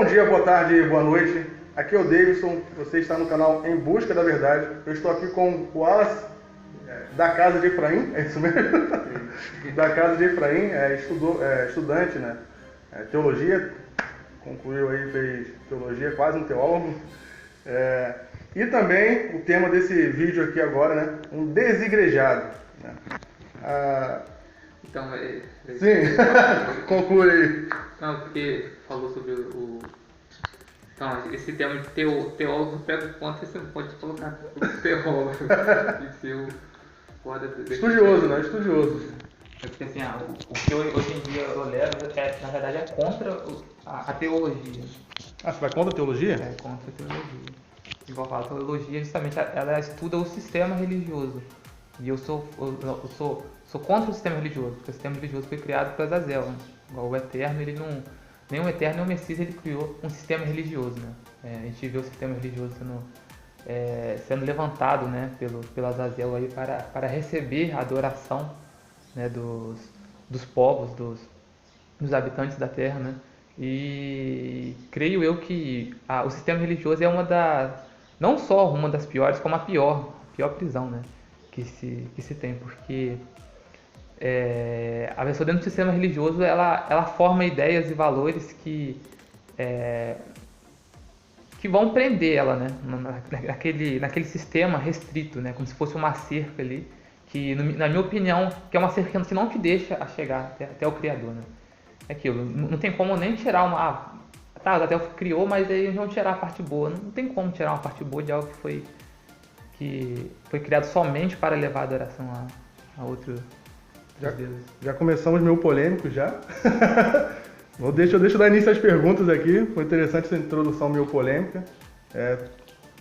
dia, boa tarde, boa noite. Aqui é o Davidson, você está no canal Em Busca da Verdade. Eu estou aqui com o Wallace, da Casa de Efraim, é isso mesmo? Da Casa de Efraim, estudante, né? Teologia, concluiu aí, fez teologia, quase um teólogo. E também o tema desse vídeo aqui agora, né? Um desigrejado. Né? Então, Sim, conclui aí. não, porque falou sobre o... Então, esse tema de teólogo não pega o ponto, você não pode colocar o teólogo. Tem que ser o foda do... Estudioso, né? Estudioso. Porque assim, o que hoje em dia eu levo, na verdade, é contra a teologia. Ah, você vai contra a teologia? É contra a teologia. Igual eu falo, a teologia justamente ela estuda o sistema religioso. E eu sou contra o sistema religioso, porque o sistema religioso foi criado por Azazel, né? Igual o Eterno, ele não... Nem o Eterno nem o Messias ele criou um sistema religioso, né? A gente vê o sistema religioso sendo levantado, né, pelo Azazel aí para receber a adoração, né, dos povos, dos habitantes da terra, né? E creio eu que o sistema religioso é não só uma das piores, como a pior prisão, né, que se tem, porque a pessoa dentro do sistema religioso ela forma ideias e valores que vão prender ela, né, naquele sistema restrito, né, como se fosse uma cerca ali, que na minha opinião que é uma cerca que não te deixa chegar até o Criador, né? É aquilo, não tem como nem tirar tá, até criou, mas aí vão tirar a parte boa. Não tem como tirar uma parte boa de algo que foi criado somente para levar a adoração a outro deuses. Já começamos meio polêmico já. Deixa eu dar início às perguntas aqui. Foi interessante essa introdução meio polêmica.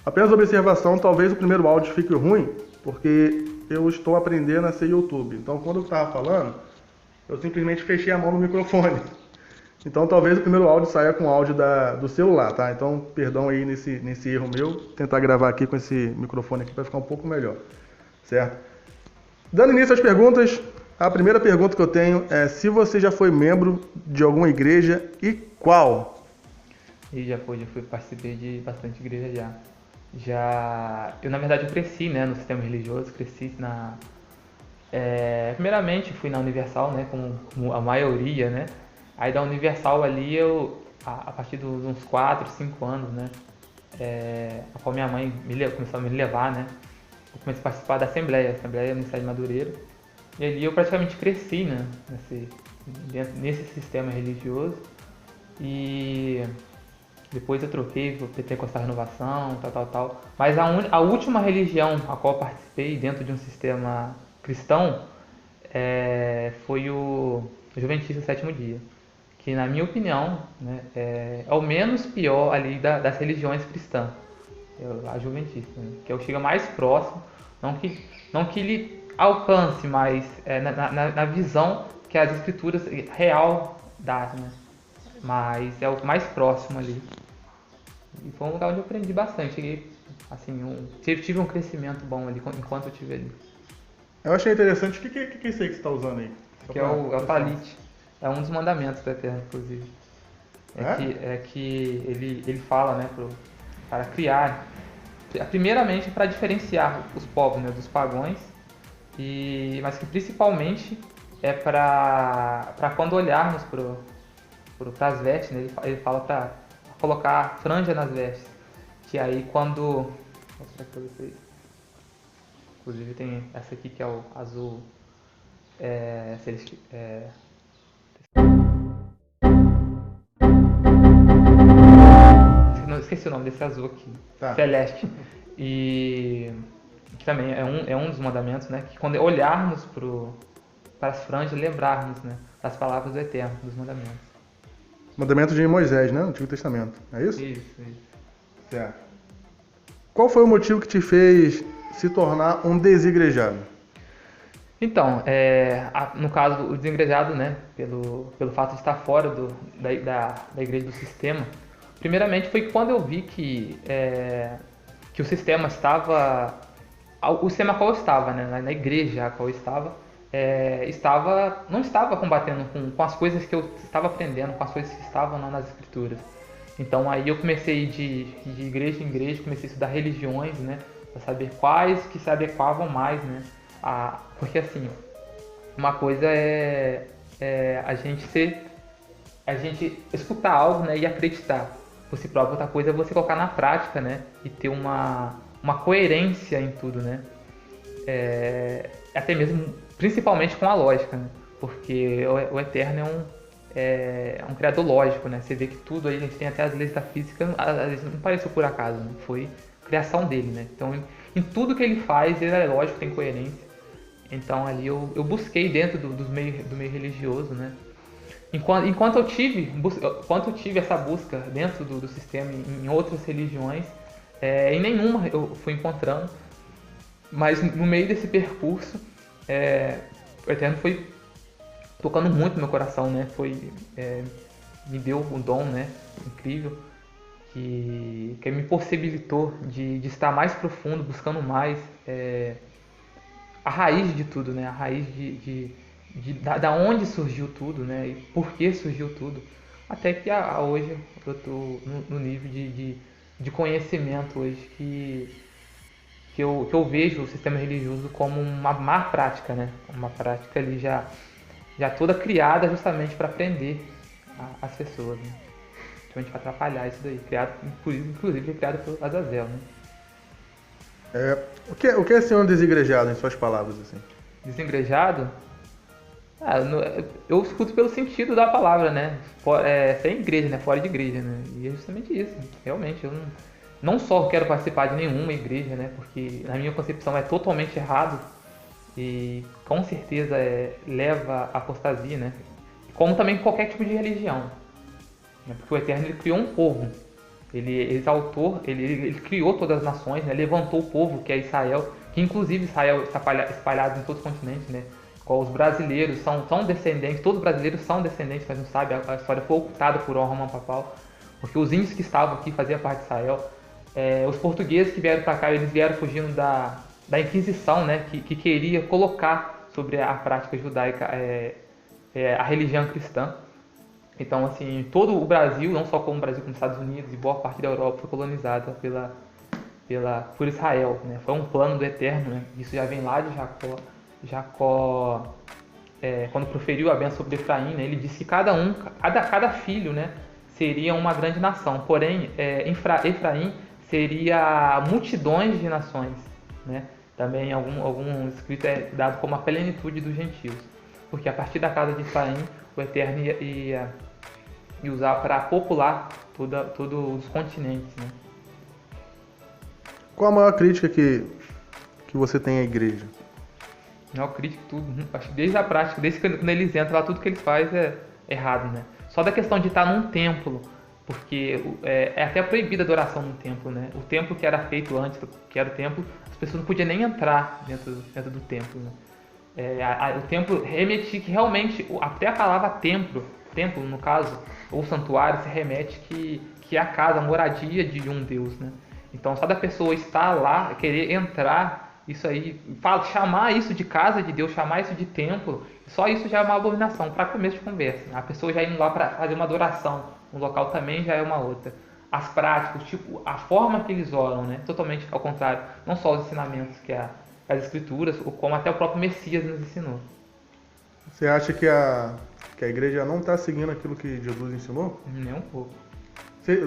Apenas observação, talvez o primeiro áudio fique ruim, porque eu estou aprendendo a ser YouTube. Então, quando eu estava falando, eu simplesmente fechei a mão no microfone. Então, talvez o primeiro áudio saia com o áudio do celular, tá? Então, perdão aí nesse erro meu. Vou tentar gravar aqui com esse microfone aqui para ficar um pouco melhor, certo? Dando início às perguntas, a primeira pergunta que eu tenho é se você já foi membro de alguma igreja e qual? E participei de bastante igreja já. Eu, na verdade, eu cresci, né, no sistema religioso, primeiramente fui na Universal, né, como a maioria, né. Aí da Universal ali a partir dos uns 4, 5 anos, né, a qual minha mãe começou a me levar, né, eu comecei a participar da Assembleia Universidade de Madureira, e ali eu praticamente cresci, né, nesse sistema religioso, e depois eu troquei para Pentecostal Renovação, tal. Mas a última religião a qual eu participei dentro de um sistema cristão foi o Adventista Sétimo Dia, que na minha opinião, né, é o menos pior ali das religiões cristãs, a Adventista, né, que é o que chega mais próximo, não que ele alcance, mas na visão que as escrituras real dá, né, mas é o mais próximo ali. E foi um lugar onde eu aprendi bastante. Cheguei, assim, tive um crescimento bom ali enquanto eu estive ali. Eu achei interessante. O que é isso aí que você está usando aí? Que é o talit. É um dos mandamentos da Eterno, inclusive. Que ele fala, né, para criar, primeiramente para diferenciar os povos, né, dos pagãos, mas que principalmente é para quando olharmos para as vestes, né, ele fala para colocar franja nas vestes, que aí quando... Vou mostrar aqui para vocês. Inclusive tem essa aqui que é o azul não, esqueci o nome desse azul aqui, tá. Celeste. E que também é um dos mandamentos, né, que quando olharmos para as franjas, lembrarmos, né, das palavras do Eterno, dos mandamentos. Mandamento de Moisés, né? No Antigo Testamento. É isso? Isso. Certo. Qual foi o motivo que te fez se tornar um desigrejado? Então, no caso, o desigrejado, né? Pelo fato de estar fora da igreja do sistema. Primeiramente foi quando eu vi que o sistema estava... O sistema a qual eu estava, né? Na igreja a qual eu estava... não estava combatendo com as coisas que eu estava aprendendo, com as coisas que estavam lá nas escrituras. Então aí eu comecei a ir de igreja em igreja, comecei a estudar religiões, né? Para saber quais que se adequavam mais, né? Porque assim, uma coisa é a gente escutar algo, né, e acreditar por si próprio. Outra coisa é você colocar na prática, né, e ter uma coerência em tudo, né. Até mesmo, principalmente com a lógica, né, porque o Eterno é um criador lógico, né. Você vê que tudo aí, a gente tem até as leis da física, às vezes não apareceu por acaso, né, foi criação dele, né. Então, em tudo que ele faz, ele é lógico, tem coerência. Então ali eu busquei dentro do meio religioso, né. Enquanto eu tive essa busca dentro do sistema em outras religiões, em nenhuma eu fui encontrando, mas no meio desse percurso, o Eterno foi tocando muito no meu coração, né? Me deu um dom, né? Incrível, que me possibilitou de estar mais profundo, buscando mais a raiz de tudo, né? A raiz da onde surgiu tudo, né? E por que surgiu tudo. Até que hoje eu estou no nível de conhecimento hoje que eu vejo o sistema religioso como uma má prática, né? Uma prática ali já toda criada justamente para prender as pessoas, né? Justamente para atrapalhar isso daí. Inclusive criado por Azazel, né? O que é ser um desigrejado, em suas palavras, assim? Desengrejado? Eu escuto pelo sentido da palavra, né? Sem igreja, né? Fora de igreja, né? E é justamente isso. Realmente, eu não só quero participar de nenhuma igreja, né? Porque na minha concepção é totalmente errado e com certeza leva à apostasia, né? Como também qualquer tipo de religião, né? Porque o Eterno ele criou um povo. Ele exaltou, ele criou todas as nações, né? Levantou o povo que é Israel, que inclusive Israel está espalhado em todos os continentes, né? Os brasileiros são descendentes, todos os brasileiros são descendentes, mas não sabe, a história foi ocultada por Roma Papal, porque os índios que estavam aqui faziam parte de Israel. Os portugueses que vieram para cá, eles vieram fugindo da Inquisição, né? Que queria colocar sobre a prática judaica a religião cristã. Então, assim, todo o Brasil, não só como o Brasil, como os Estados Unidos e boa parte da Europa foi colonizada por Israel, né? Foi um plano do Eterno, né? Isso já vem lá de Jacó. Jacó, quando proferiu a bênção sobre Efraim, né? Ele disse que cada filho, né? Seria uma grande nação. Porém, Efraim seria multidões de nações, né? Também algum escrito é dado como a plenitude dos gentios. Porque a partir da casa de Efraim, o Eterno ia usar para popular todos os continentes, né? Qual a maior crítica que você tem à igreja? Não, crítica tudo. Acho que desde a prática, desde quando eles entram lá, tudo que eles fazem é errado, né? Só da questão de estar num templo, porque é até proibida a adoração no templo, né? O templo que era feito antes, que era o templo, as pessoas não podiam nem entrar dentro do templo, né? O templo remetia que realmente, até a palavra templo no caso, ou santuário, se remete que é a casa, a moradia de um Deus, né? Então só da pessoa estar lá, querer entrar, isso aí, chamar isso de casa de Deus, chamar isso de templo, só isso já é uma abominação, para começo de conversa, né? A pessoa já indo lá para fazer uma adoração, no local também já é uma outra. As práticas, tipo, a forma que eles oram, né? Totalmente ao contrário, não só os ensinamentos que as escrituras, como até o próprio Messias nos ensinou. Você acha que a igreja não está seguindo aquilo que Jesus ensinou? Nem um pouco.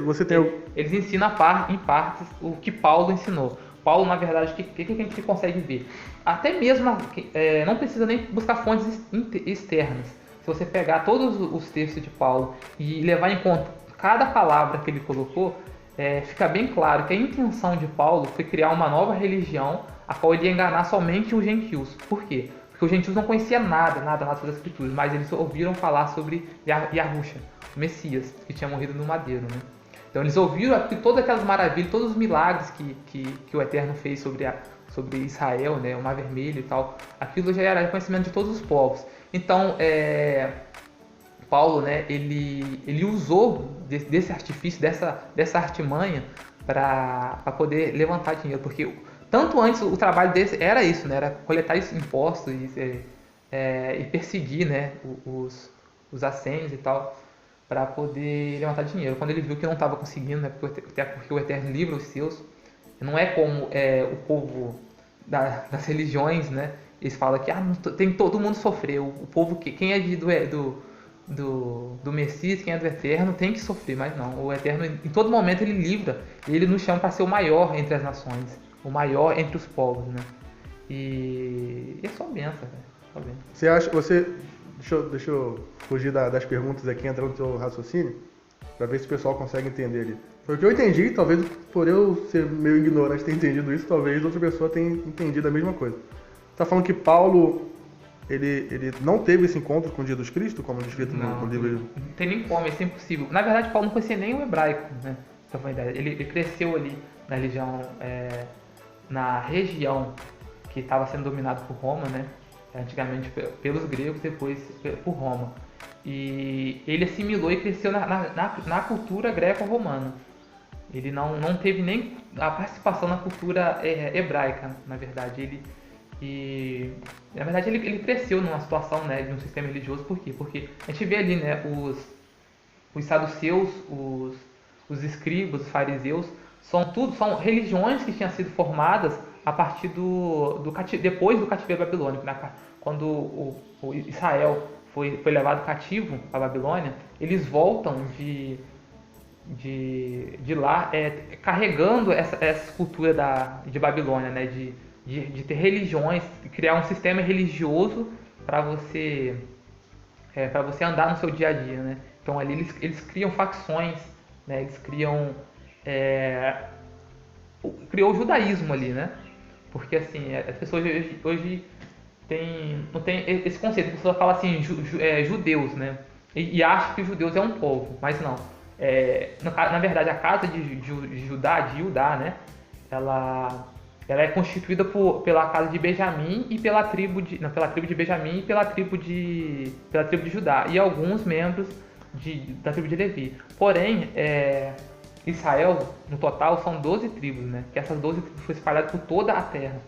Você tem... Eles ensinam em partes o que Paulo ensinou. Paulo, na verdade, o que a gente consegue ver? Até mesmo, não precisa nem buscar fontes externas. Se você pegar todos os textos de Paulo e levar em conta cada palavra que ele colocou, fica bem claro que a intenção de Paulo foi criar uma nova religião a qual ele ia enganar somente os gentios. Por quê? Porque os gentios não conheciam nada sobre as escrituras, mas eles ouviram falar sobre Yahusha, o Messias, que tinha morrido no madeiro, né? Então eles ouviram todas aquelas maravilhas, todos os milagres que o Eterno fez sobre Israel, né? O Mar Vermelho e tal. Aquilo já era conhecimento de todos os povos. Então, Paulo, né? Ele usou desse artifício, dessa artimanha para poder levantar dinheiro, porque tanto antes o trabalho desse era isso, né? Era coletar impostos e perseguir, né? Os assênios e tal. para poder levantar dinheiro. Quando ele viu que não estava conseguindo, né, até porque o Eterno livra os seus, não é como o povo das religiões, né? Eles falam que tem todo mundo sofrer. O povo quem é do Messias, quem é do Eterno, tem que sofrer, mas não. O Eterno, em todo momento, ele livra. Ele nos chama para ser o maior entre as nações, o maior entre os povos, né? E é só benção, velho. Só benção. Você acha, deixa eu fugir das perguntas aqui, entrar no teu raciocínio, para ver se o pessoal consegue entender ali. Foi o que eu entendi, talvez por eu ser meio ignorante ter entendido isso, talvez outra pessoa tenha entendido a mesma coisa. Você tá falando que Paulo, ele não teve esse encontro com Jesus Cristo, como descrito no livro? Não tem nem como, isso é impossível. Na verdade, Paulo não conhecia nem o hebraico, né? Ele cresceu ali na religião, na região que estava sendo dominada por Roma, né? Antigamente pelos gregos, depois por Roma. E ele assimilou e cresceu na cultura greco-romana. Ele não teve nem a participação na cultura hebraica, na verdade. Na verdade, ele cresceu numa situação, né, de um sistema religioso. Por quê? Porque a gente vê ali, né, os saduceus, os escribas, os fariseus, são religiões que tinham sido formadas a partir depois do cativeiro babilônico, né? Quando o Israel foi levado cativo à Babilônia, eles voltam de lá carregando essa cultura de Babilônia, né? De ter religiões, criar um sistema religioso para você andar no seu dia a dia, né? Então ali eles criam facções, né? Eles criou o judaísmo ali, né? Porque assim, as pessoas hoje não tem esse conceito. A pessoa fala assim, judeus, né? E acha que os judeus é um povo, mas não. Na verdade, a casa de Judá, né? Ela é constituída pela casa de Benjamim e pela tribo de Benjamim e pela tribo de Judá e alguns membros da tribo de Levi. Porém, Israel, no total, são 12 tribos, né? Que essas 12 tribos foram espalhadas por toda a terra.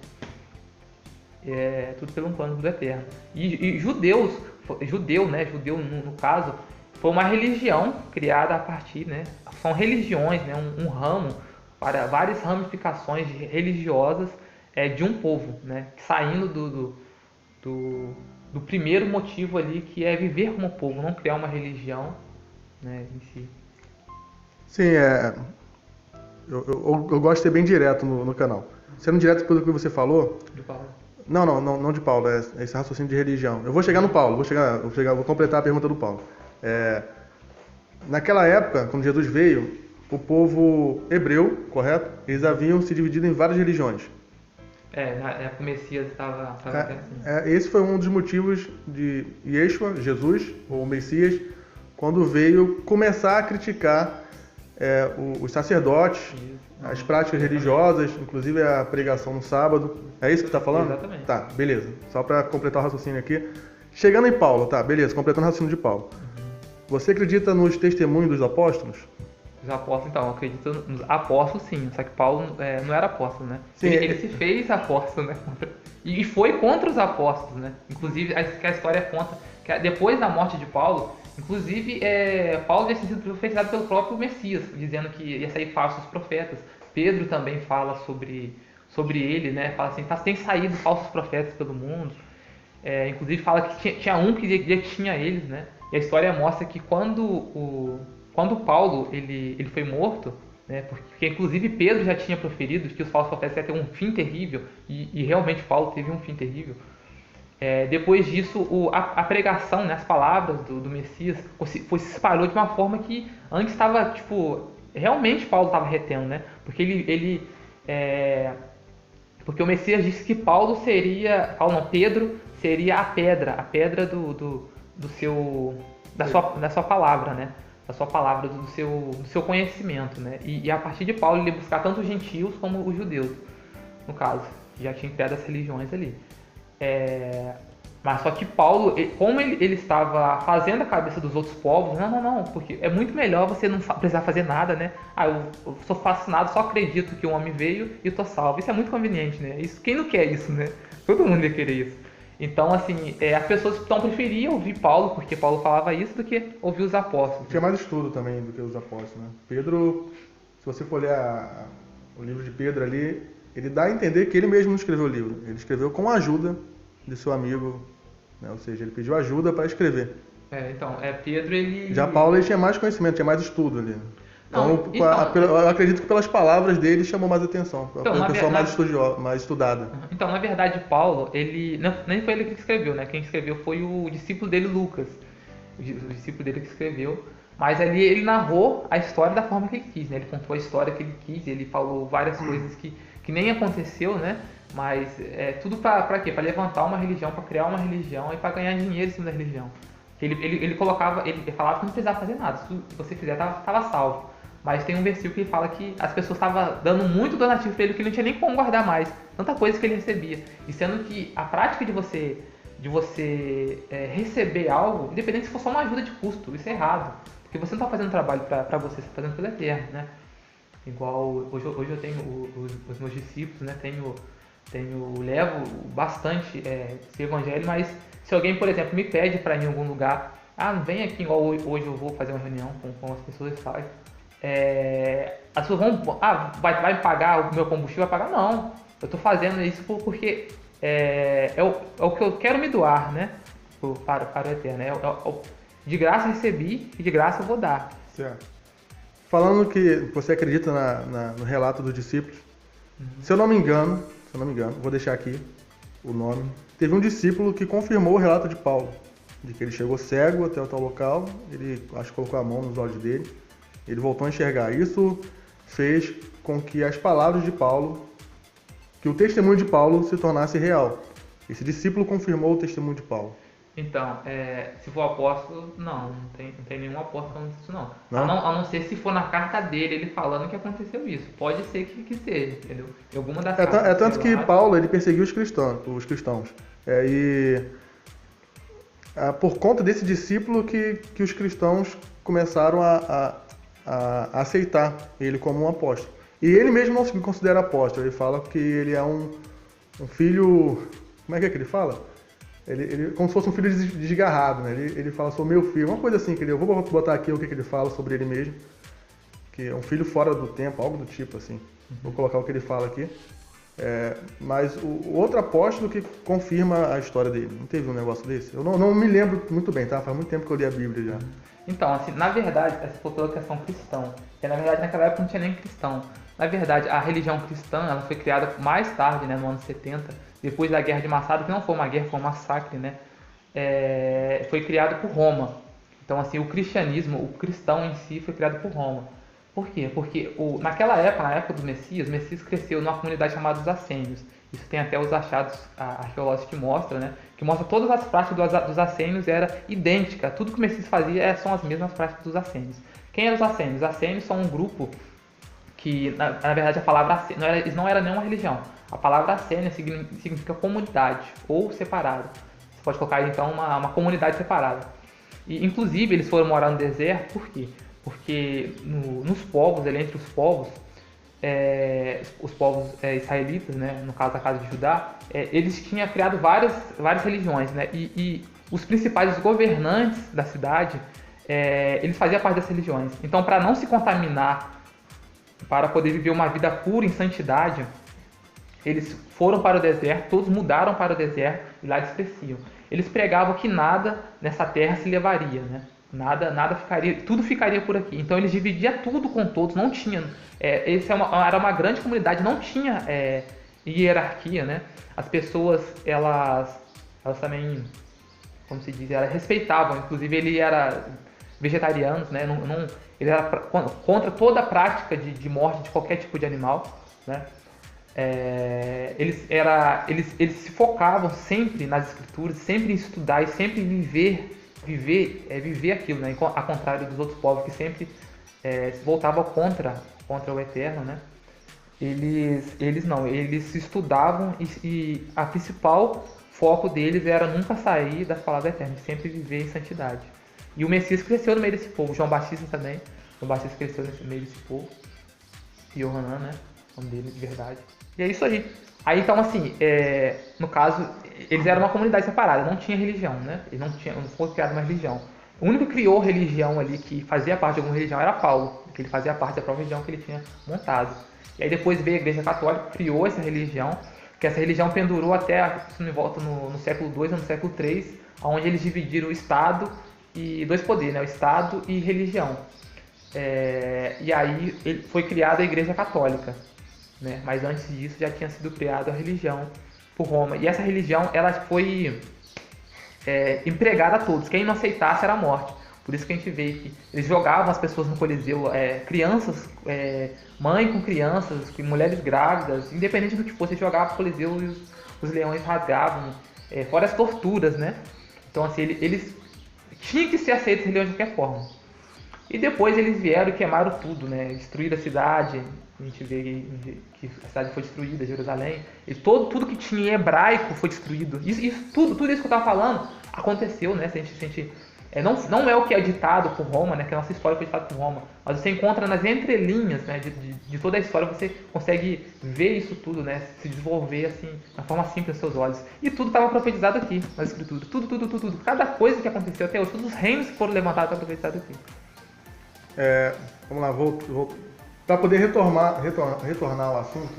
Tudo pelo plano do Eterno. E judeu, né? Judeu, no caso, foi uma religião criada a partir, né? São religiões, né? Um ramo para várias ramificações religiosas de um povo, né? Saindo do primeiro motivo ali, que é viver como povo, não criar uma religião, né, em si. Sim, eu gosto de ser bem direto no canal. Sendo direto pelo que você falou... De Paulo. Não de Paulo, é esse raciocínio de religião. Eu vou chegar no Paulo, vou completar a pergunta do Paulo. Naquela época, quando Jesus veio, o povo hebreu, correto? Eles haviam se dividido em várias religiões. Na época o Messias estava assim. Esse foi um dos motivos de Yeshua, Jesus, ou Messias, quando veio começar a criticar os sacerdotes, as práticas religiosas, inclusive a pregação no sábado. É isso que você está falando? Exatamente. Tá, beleza. Só para completar o raciocínio aqui. Chegando em Paulo, tá, beleza, completando o raciocínio de Paulo. Você acredita nos testemunhos dos apóstolos? Os apóstolos, então, eu acredito nos apóstolos, sim. Só que Paulo não era apóstolo, né? Sim, ele se fez apóstolo, né? E foi contra os apóstolos, né? Inclusive, a história conta que depois da morte de Paulo, inclusive, Paulo tinha sido profetizado pelo próprio Messias, dizendo que ia sair falsos profetas. Pedro também fala sobre ele, né? Fala assim, tem saído falsos profetas pelo mundo. Inclusive fala que tinha um que já tinha eles, né? E a história mostra que quando Paulo ele foi morto, né? Porque inclusive Pedro já tinha proferido que os falsos profetas iam ter um fim terrível, e realmente Paulo teve um fim terrível. Depois disso, a pregação, né, as palavras do Messias se espalhou de uma forma que antes estava, tipo, realmente Paulo estava retendo, né? Porque porque o Messias disse que Pedro seria a pedra da sua palavra, né? Da sua palavra, do seu conhecimento, né? E a partir de Paulo ele ia buscar tanto os gentios como os judeus, no caso, que já tinha criado as religiões ali. Mas só que Paulo, como ele estava fazendo a cabeça dos outros povos, não, porque é muito melhor você não precisar fazer nada, né? Eu sou fascinado, só acredito que o homem veio e estou salvo. Isso é muito conveniente, né? Quem não quer isso, né? Todo mundo ia querer isso. Então, assim, as pessoas então preferiam ouvir Paulo, porque Paulo falava isso, do que ouvir os apóstolos. Tinha mais estudo também do que os apóstolos, né? Pedro, se você for ler o livro de Pedro ali, ele dá a entender que ele mesmo não escreveu o livro. Ele escreveu com a ajuda de seu amigo, né? Ou seja, ele pediu ajuda para escrever. Então, Pedro, ele... Já Paulo, ele tinha mais conhecimento, tinha mais estudo ali. Então, Não, eu acredito que pelas palavras dele chamou mais atenção. Então, uma pessoa mais estudada. Então, na verdade, Paulo, ele nem foi ele que escreveu, né? Quem escreveu foi o discípulo dele, Lucas. O discípulo dele que escreveu. Mas ali ele narrou a história da forma que ele quis, né? Ele contou a história que ele quis, ele falou várias coisas que nem aconteceu, né? Mas tudo pra quê? Pra levantar uma religião, pra criar uma religião e pra ganhar dinheiro em cima da religião. Ele falava que não precisava fazer nada. Se você fizer, tava salvo. Mas tem um versículo que fala que as pessoas estavam dando muito donativo para ele, que ele não tinha nem como guardar mais. Tanta coisa que ele recebia. E sendo que a prática de você receber algo, independente se for só uma ajuda de custo, isso é errado. Porque você não está fazendo trabalho para você, você está fazendo pelo eterno, né? Igual hoje eu tenho os meus discípulos, né? Levo bastante esse evangelho, mas se alguém, por exemplo, me pede para ir em algum lugar, não vem aqui, igual hoje eu vou fazer uma reunião com as pessoas e tal. As pessoas vão, vai pagar o meu combustível? Vai pagar? Não, eu estou fazendo isso porque é o que eu quero me doar, né? Para o eterno. De graça eu recebi e de graça eu vou dar. Certo. Falando que você acredita no relato dos discípulos, se eu não me engano, vou deixar aqui o nome. Teve um discípulo que confirmou o relato de Paulo, de que ele chegou cego até o tal local, ele acho que colocou a mão nos olhos dele, ele voltou a enxergar. Isso fez com que as palavras de Paulo, que o testemunho de Paulo se tornasse real. Esse discípulo confirmou o testemunho de Paulo. Então, se for apóstolo, não tem nenhum apóstolo falando isso não. Não? A não ser se for na carta dele, ele falando que aconteceu isso. Pode ser que seja, entendeu? Em alguma das cartas. Tanto que Paulo, ele perseguiu os cristãos. Por conta desse discípulo que os cristãos começaram a aceitar ele como um apóstolo. E ele mesmo não se considera apóstolo. Ele fala que ele é um filho... Como é que ele fala? Ele como se fosse um filho desgarrado, né? Ele fala, sou meu filho, uma coisa assim, que eu vou botar aqui o que ele fala sobre ele mesmo, que é um filho fora do tempo, algo do tipo assim. Vou colocar o que ele fala aqui. Mas o outro apóstolo que confirma a história dele, não teve um negócio desse? Eu não me lembro muito bem, tá? Faz muito tempo que eu li a Bíblia já. Então, assim, na verdade, essa foi pela questão cristã. Porque, na verdade, naquela época não tinha nem cristão. Na verdade, a religião cristã, ela foi criada mais tarde, né, no ano 70, depois da Guerra de Massada, que não foi uma guerra, foi um massacre, né? Foi criado por Roma. Então, assim, o cristianismo, o cristão em si, foi criado por Roma. Por quê? Porque naquela época, na época do Messias, o Messias cresceu numa comunidade chamada dos Assênios. Isso tem até os achados arqueológicos que mostram, né? Que mostra todas as práticas dos Assênios era idêntica. Tudo que o Messias fazia são as mesmas práticas dos Assênios. Quem eram os Assênios? Os Assênios são um grupo que, na verdade, a palavra não era nenhuma religião. A palavra assênia significa comunidade ou separado. Você pode colocar, então, uma comunidade separada. E, inclusive, eles foram morar no deserto, por quê? Porque nos povos, entre os povos israelitas, né, no caso da casa de Judá, eles tinham criado várias religiões, né, e os principais governantes da cidade, eles faziam parte das religiões. Então, para não se contaminar, para poder viver uma vida pura em santidade, eles foram para o deserto, todos mudaram para o deserto e lá eles cresciam. Eles pregavam que nada nessa terra se levaria, né? Nada ficaria, tudo ficaria por aqui. Então eles dividiam tudo com todos, não tinha. Era uma grande comunidade, não tinha hierarquia, né? As pessoas, elas também, como se diz, elas respeitavam. Inclusive ele era vegetariano, né? Ele era contra toda a prática de morte de qualquer tipo de animal, né? Eles se focavam sempre nas escrituras, sempre em estudar e sempre viver aquilo, né? Ao contrário dos outros povos que sempre se voltavam contra o eterno, né? Eles estudavam e a principal foco deles era nunca sair das palavras eternas, sempre viver em santidade. E o Messias cresceu no meio desse povo, João Batista também. João Batista cresceu no meio desse povo. E Yohanan, né? O nome dele de verdade. E é isso aí. Aí então assim, no caso, eles eram uma comunidade separada, não tinha religião, né? Não foi criada uma religião. O único que criou religião ali, que fazia parte de alguma religião, era Paulo, que ele fazia parte da própria religião que ele tinha montado. E aí depois veio a Igreja Católica, criou essa religião, que essa religião pendurou até, se não me volta, no século II ou no século III, onde eles dividiram o Estado e dois poderes, né? O Estado e religião. E aí foi criada a Igreja Católica, né? Mas antes disso já tinha sido criada a religião por Roma. E essa religião ela foi empregada a todos. Quem não aceitasse era a morte. Por isso que a gente vê que eles jogavam as pessoas no Coliseu, crianças, mãe com crianças, mulheres grávidas, independente do que fosse, eles jogavam no Coliseu e os leões rasgavam, fora as torturas, né? Então assim, eles tinham que ser aceitos religião de qualquer forma. E depois eles vieram e queimaram tudo, né? Destruíram a cidade. A gente vê que a cidade foi destruída, Jerusalém. E tudo que tinha em hebraico foi destruído. Tudo isso que eu estava falando aconteceu, né? Não é o que é ditado por Roma, né? Que a nossa história foi ditada por Roma. Mas você encontra nas entrelinhas, né? De toda a história, você consegue ver isso tudo, né? Se desenvolver assim, de forma simples aos seus olhos. E tudo estava profetizado aqui, nas escrituras. Tudo. Cada coisa que aconteceu até hoje, todos os reinos que foram levantados estão profetizados aqui. Vamos lá, para poder retornar ao assunto,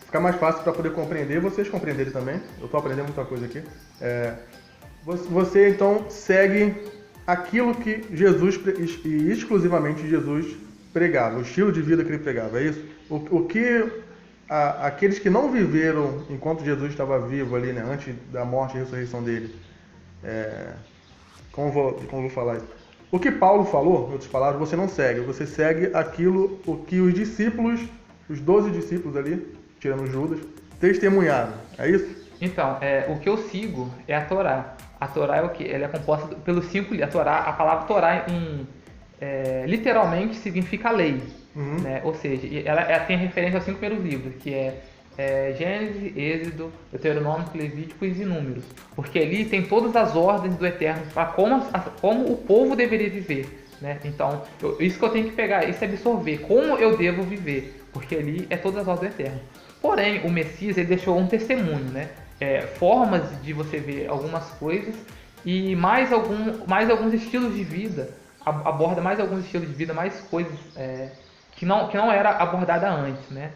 ficar mais fácil para poder compreender, vocês compreenderem também. Eu estou aprendendo muita coisa aqui. Você então segue aquilo que Jesus, e exclusivamente Jesus, pregava, o estilo de vida que ele pregava, é isso? O que aqueles que não viveram enquanto Jesus estava vivo ali, né, antes da morte e ressurreição dele, como eu vou falar isso? O que Paulo falou, em outras palavras, você não segue. Você segue o que os discípulos, os 12 discípulos ali, tirando Judas, testemunharam. É isso? Então, o que eu sigo é a Torá. A Torá é o quê? Ela é composta pelos 5 livros. A palavra Torá literalmente significa lei. Uhum. Né? Ou seja, ela tem referência aos 5 primeiros livros, que é Gênesis, Êxodo, Deuteronômio, Levíticos e Números, porque ali tem todas as ordens do Eterno para como o povo deveria viver, né? Então, isso que eu tenho que pegar, isso é absorver, como eu devo viver, porque ali é todas as ordens do Eterno. Porém, o Messias ele deixou um testemunho, né? Formas de você ver algumas coisas e mais alguns estilos de vida, aborda mais alguns estilos de vida, mais coisas que não era abordada antes, né?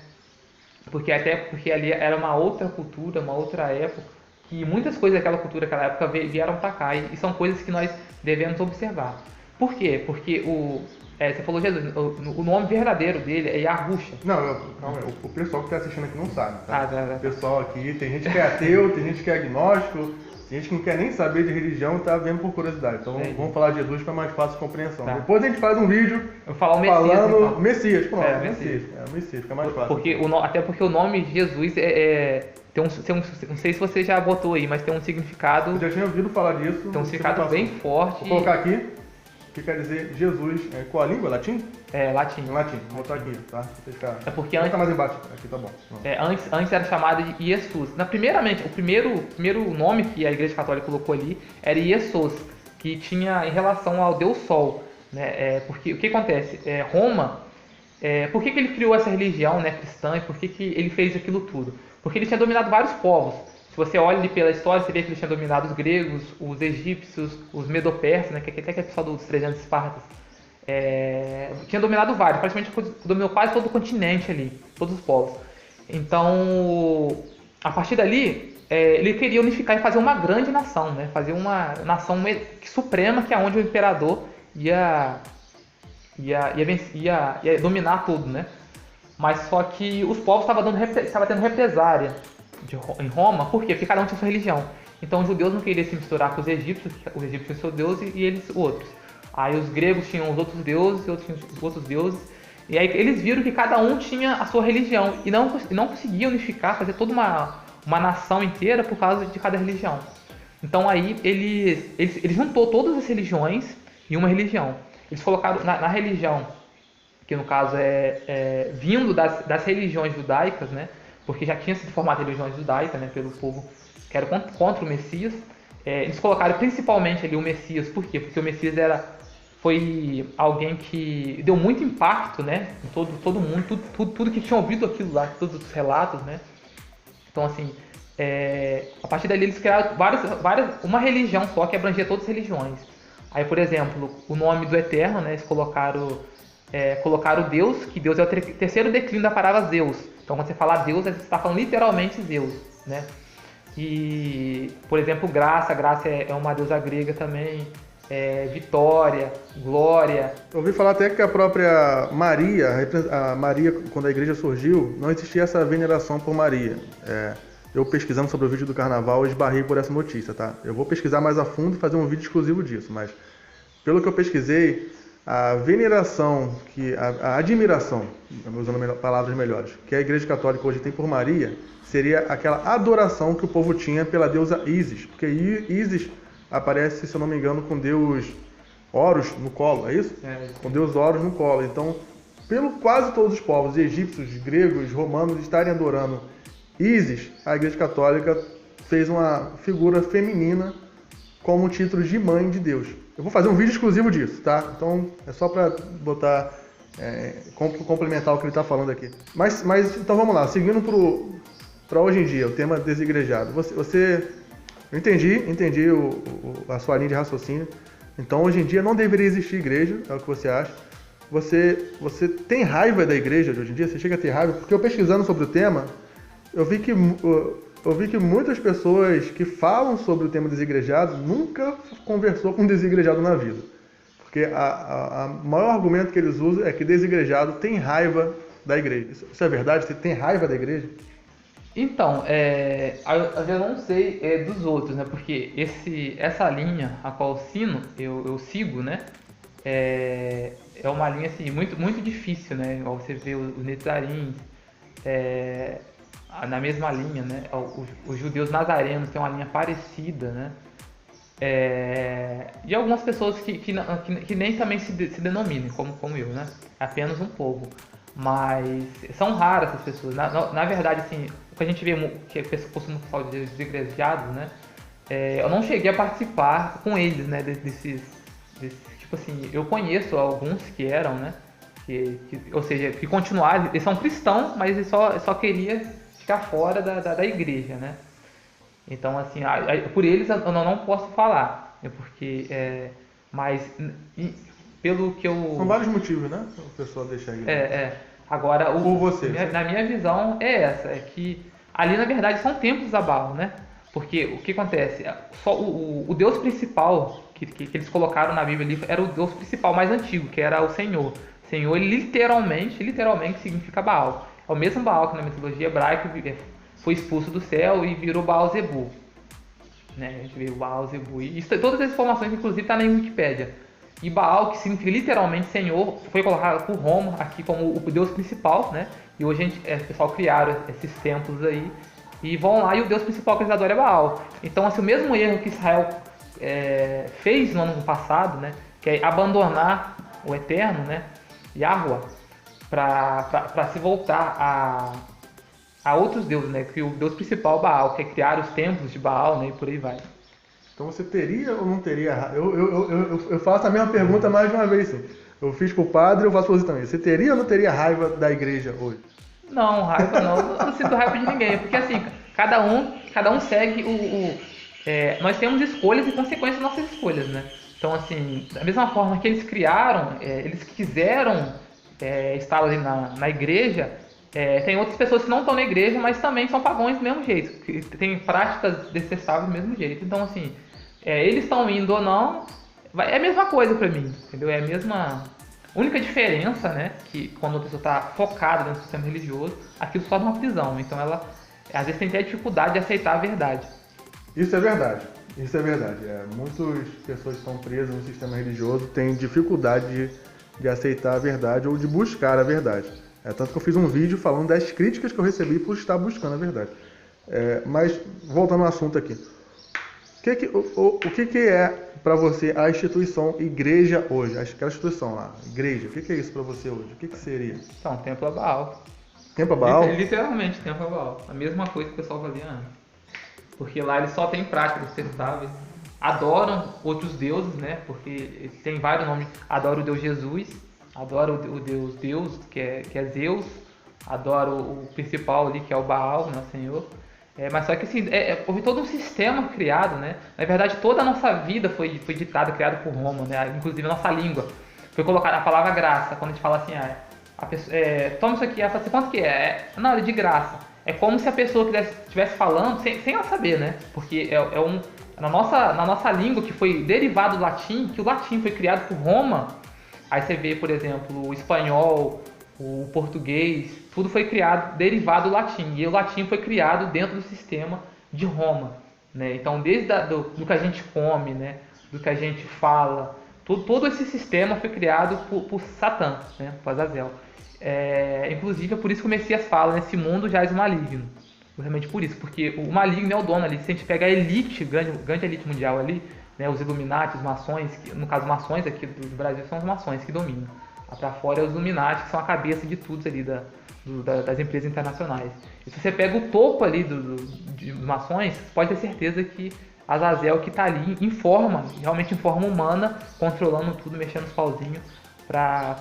Porque ali era uma outra cultura, uma outra época, que muitas coisas daquela cultura, daquela época vieram para cá e são coisas que nós devemos observar. Por quê? Porque você falou Jesus, o nome verdadeiro dele é Yahusha. Não, calma aí, o pessoal que está assistindo aqui não sabe, tá? Tá. O pessoal aqui, tem gente que é ateu, tem gente que é agnóstico, tem gente que não quer nem saber de religião e tá vendo por curiosidade. Então vamos falar de Jesus para mais fácil compreensão. Tá. Depois a gente faz um vídeo falando Messias. Pronto, Messias, fica mais fácil. Até porque o nome de Jesus não sei se você já botou aí, mas tem um significado. Eu já tinha ouvido falar disso. Tem um significado bem forte. Vou colocar aqui, que quer dizer Jesus. Qual a língua? Latim? Latim. Latim, vou botar aqui, tá? É porque antes. Tá mais embaixo, aqui tá bom. Antes era chamado de Jesus. Primeiramente, o primeiro nome que a Igreja Católica colocou ali era Jesus, que tinha em relação ao Deus Sol. Né? Porque o que acontece? Roma, por que ele criou essa religião, né, cristã, e por que ele fez aquilo tudo? Porque ele tinha dominado vários povos. Se você olha ali pela história, você vê que ele tinha dominado os gregos, os egípcios, os medo-persas, né, que até que é o pessoal dos 300 Espartas. Tinha dominado vários, praticamente dominou quase todo o continente ali, todos os povos. Então, a partir dali, ele queria unificar e fazer uma grande nação, né? Fazer uma nação suprema, que é onde o imperador ia dominar tudo, né? Mas só que os povos estavam tendo represária em Roma, por quê? Porque cada um tinha sua religião. Então os judeus não queriam se misturar com os egípcios tinham seu deus e eles outros. Aí os gregos tinham os outros deuses e outros tinham os outros deuses. E aí eles viram que cada um tinha a sua religião e não conseguiam unificar, fazer toda uma nação inteira por causa de cada religião. Então aí ele juntou todas as religiões em uma religião. Eles colocaram na religião, que no caso vindo das religiões judaicas, né? Porque já tinha sido formada religiões judaicas, né? Pelo povo que era contra o Messias. Eles colocaram principalmente ali o Messias. Por quê? Porque o Messias era foi alguém que deu muito impacto, né, em todo mundo, tudo que tinha ouvido aquilo lá, todos os relatos, né. Então, assim, a partir dali eles criaram uma religião só que abrangia todas as religiões. Aí, por exemplo, o nome do Eterno, né, eles colocaram Deus, que Deus é o terceiro declínio da palavra Zeus. Então, quando você fala Deus, você está falando literalmente Zeus, né? E, por exemplo, graça é uma deusa grega também, vitória, glória. Eu ouvi falar até que a própria Maria, a Maria, quando a igreja surgiu, não existia essa veneração por Maria. Eu pesquisando sobre o vídeo do carnaval, eu esbarrei por essa notícia, tá? Eu vou pesquisar mais a fundo e fazer um vídeo exclusivo disso, mas pelo que eu pesquisei, a veneração, a admiração, usando palavras melhores, que a Igreja Católica hoje tem por Maria, seria aquela adoração que o povo tinha pela deusa Ísis, porque Ísis aparece, se eu não me engano, com Deus Horus no colo, é isso? Com Deus Horus no colo. Então, pelo quase todos os povos, egípcios, gregos, romanos, estarem adorando Ísis, a Igreja Católica fez uma figura feminina como título de mãe de Deus. Eu vou fazer um vídeo exclusivo disso, tá? Então, é só para botar, complementar o que ele está falando aqui. Mas então vamos lá, seguindo para hoje em dia, o tema desigrejado. Eu entendi a sua linha de raciocínio. Então, hoje em dia não deveria existir igreja, é o que você acha. Você tem raiva da igreja de hoje em dia? Você chega a ter raiva? Porque eu pesquisando sobre o tema, eu vi que muitas pessoas que falam sobre o tema desigrejado nunca conversou com um desigrejado na vida. Porque o maior argumento que eles usam é que desigrejado tem raiva da igreja. Isso é verdade? Você tem raiva da igreja? Então, eu não sei dos outros, né? Porque essa linha a qual eu sigo, né? É uma linha assim, muito, muito difícil, né? Você vê os Nezarins, na mesma linha, né? Os judeus nazarenos têm uma linha parecida, né? E algumas pessoas que nem também se denominam como eu, né? Apenas um povo. Mas são raras essas pessoas. Na verdade, assim, o que a gente vê, que a pessoa costuma falar de desigrejados, né? Eu não cheguei a participar com eles, né? Tipo assim, eu conheço alguns que eram, né? Ou seja, que continuaram, eles são cristãos, mas eles só queriam ficar fora da igreja, né? Então, assim, por eles eu não posso falar, porque, mas pelo que eu... São vários motivos, né? O pessoal deixar a igreja. Agora, por você. Na minha visão é que ali, na verdade, são templos da Baal, né? Porque o que acontece? Só o Deus principal que eles colocaram na Bíblia ali era o Deus principal mais antigo, que era o Senhor. Senhor, ele literalmente significa Baal. É o mesmo Baal que na mitologia hebraica foi expulso do céu e virou Baal Zebu. Né? A gente vê o Baal Zebu. E todas as informações, inclusive, estão na Wikipédia. E Baal, que significa literalmente Senhor, foi colocado por Roma aqui como o Deus principal, né? E hoje o pessoal criaram esses templos aí e vão lá e o Deus principal que eles adoram é Baal. Então, assim, o mesmo erro que Israel fez no ano passado, né? Que é abandonar o Eterno, né? Yahweh, para se voltar a outros deuses, né? Que o Deus principal é Baal, que é criar os templos de Baal, né? E por aí vai. Então você teria ou não teria raiva? Eu faço a mesma pergunta mais de uma vez, sim. Eu fiz pro padre, eu faço pra você também. Você teria ou não teria raiva da igreja hoje? Não, raiva não. Eu não sinto raiva de ninguém, porque assim, cada um segue nós temos escolhas e consequências das nossas escolhas, né? Então, assim, da mesma forma que eles criaram, eles quiseram estar ali na igreja, tem outras pessoas que não estão na igreja, mas também são pagãos do mesmo jeito, que tem práticas detestáveis do mesmo jeito. Então, assim, eles estão indo ou não, é a mesma coisa pra mim, entendeu? É a mesma... única diferença, né, que quando a pessoa está focada dentro do sistema religioso, aquilo só uma prisão. Então, ela, às vezes, tem até dificuldade de aceitar a verdade. Isso é verdade. Muitas pessoas que estão presas no sistema religioso têm dificuldade de aceitar a verdade ou de buscar a verdade. Tanto que eu fiz um vídeo falando das críticas que eu recebi por estar buscando a verdade. Mas, voltando ao assunto aqui. O que é para você a instituição igreja hoje? Aquela instituição lá, igreja. O que é isso para você hoje? O que seria? Então, templo a Baal. Templo a Baal? Literalmente, templo a Baal. A mesma coisa que o pessoal fazia antes. Porque lá eles só têm práticas detestáveis. adoram outros deuses, né? Porque eles têm vários nomes. Adora o Deus Jesus, adora o Deus que é Zeus, adora o principal ali que é o Baal, nosso Senhor. Mas só que assim, houve todo um sistema criado, né? Na verdade, toda a nossa vida foi ditada, criada por Roma, né? Inclusive a nossa língua. Foi colocada a palavra graça, quando a gente fala assim, a pessoa, toma isso aqui, ela fala assim, quanto que é? Não, é de graça. É como se a pessoa estivesse falando sem ela saber, né? Porque na nossa língua, que foi derivado do latim, que o latim foi criado por Roma, aí você vê, por exemplo, o espanhol, o português, tudo foi criado derivado do latim. E o latim foi criado dentro do sistema de Roma, né? Então, desde do que a gente come, né? Do que a gente fala, todo esse sistema foi criado por Satã, né? Por Azazel. Inclusive, é por isso que o Messias fala, nesse mundo jaz o maligno. Realmente por isso, porque o maligno é o dono ali. Se a gente pegar a elite, grande elite mundial ali, né, os Illuminati, os maçons, no caso maçons aqui do Brasil são os maçons que dominam. Lá pra fora é os Illuminati, que são a cabeça de tudo ali das empresas internacionais. E se você pega o topo ali dos maçons, pode ter certeza que Azazel que está ali realmente em forma humana, controlando tudo, mexendo os pauzinhos para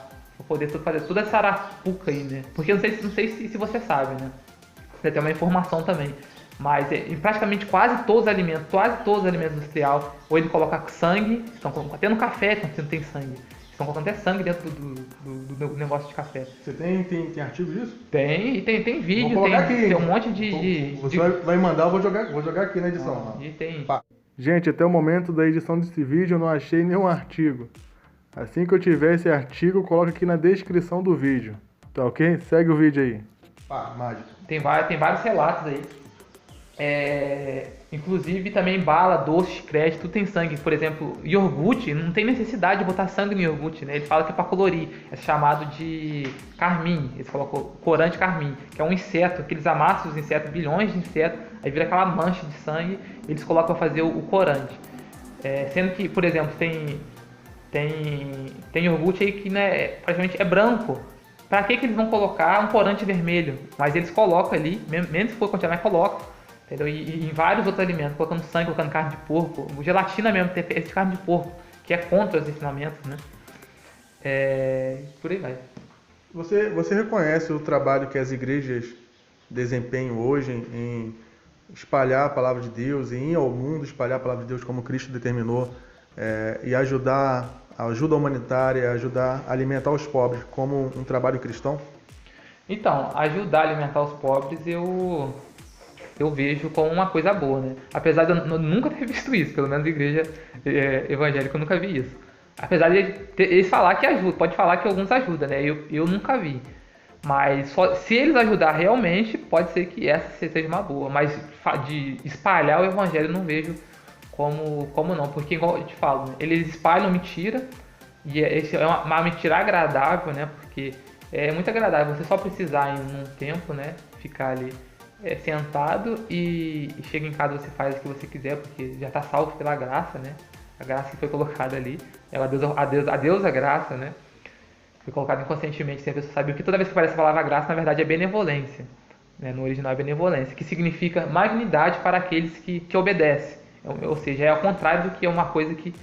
poder fazer toda essa arapuca aí, né? Porque eu não sei se você sabe, né? Você tem uma informação também. Mas em praticamente quase todos os alimentos industriais, ou ele coloca sangue, até no café tem sangue. Estão colocando até sangue dentro do negócio de café. Você tem artigo disso? Tem, e tem vídeo, tem um monte de... Você vai mandar, eu vou jogar aqui na edição. E tem... Gente, até o momento da edição desse vídeo eu não achei nenhum artigo. Assim que eu tiver esse artigo, eu coloco aqui na descrição do vídeo. Tá ok? Segue o vídeo aí. Mágico. Tem vários relatos aí. Inclusive também bala, doce, chiclete, tudo tem sangue. Por exemplo, iogurte, não tem necessidade de botar sangue no iogurte, né? Ele fala que é para colorir. É chamado de carmim. Eles colocam corante carmim, que é um inseto, que eles amassam os insetos, bilhões de insetos, aí vira aquela mancha de sangue, eles colocam para fazer o corante. Sendo que, por exemplo, tem iogurte aí que, né, praticamente é branco. Para que eles vão colocar um corante vermelho? Mas eles colocam ali, mesmo se for quantidade, mas colocam. Entendeu? E em vários outros alimentos, colocando sangue, colocando carne de porco, gelatina mesmo, tem esse carne de porco, que é contra os ensinamentos, né? Por aí vai. Você reconhece o trabalho que as igrejas desempenham hoje em espalhar a palavra de Deus, em ir ao mundo espalhar a palavra de Deus como Cristo determinou, e ajudar a ajuda humanitária, ajudar a alimentar os pobres como um trabalho cristão? Então, ajudar a alimentar os pobres eu vejo como uma coisa boa, né? Apesar de eu nunca ter visto isso, pelo menos na igreja evangélica eu nunca vi isso. Apesar de eles falar que ajuda, pode falar que alguns ajudam, né? Eu nunca vi. Mas se eles ajudar realmente, pode ser que essa seja uma boa. Mas de espalhar o evangelho eu não vejo como não. Porque, igual eu te falo, né? Eles espalham mentira, e esse é uma mentira agradável, né? Porque é muito agradável você só precisar em um tempo, né? Ficar ali sentado e chega em casa, você faz o que você quiser, porque já está salvo pela graça, né? A graça que foi colocada ali, a Deus a graça, né? Foi colocada inconscientemente, sem a pessoa saber, porque toda vez que aparece a palavra graça, na verdade é benevolência, né? No original é benevolência, que significa magnidade para aqueles que obedecem, ou seja, é ao contrário do que é uma coisa que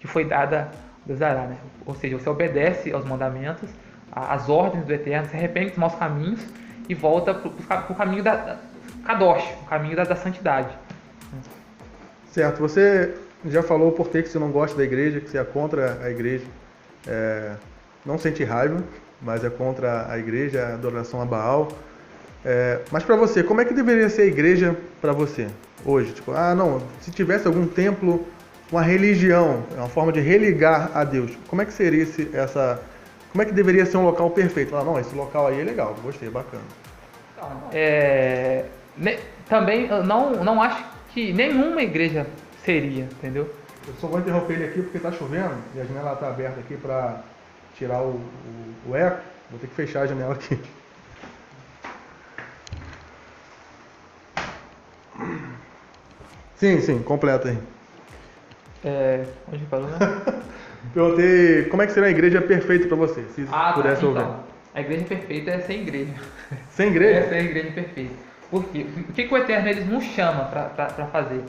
foi dada, Deus dará, né? Ou seja, você obedece aos mandamentos, às ordens do Eterno, se arrepende dos maus caminhos e volta para o caminho da Kadosh, o caminho da santidade. Certo, você já falou por que você não gosta da igreja, que você é contra a igreja. Não sente raiva, mas é contra a igreja, a adoração a Baal. Mas para você, como é que deveria ser a igreja para você hoje? Tipo, não, se tivesse algum templo, uma religião, uma forma de religar a Deus, como é que seria como é que deveria ser um local perfeito? Não, esse local aí é legal, gostei, bacana. Também eu não acho que nenhuma igreja seria, entendeu? Eu só vou interromper ele aqui porque está chovendo e a janela está aberta aqui para tirar o eco. Vou ter que fechar a janela aqui. Sim, completa aí. Onde parou, né? Perguntei como é que seria a igreja perfeita para você, se pudesse ouvir. A igreja perfeita é sem igreja. Sem igreja? Essa é a igreja perfeita. Por quê? O que o Eterno nos chama para fazer?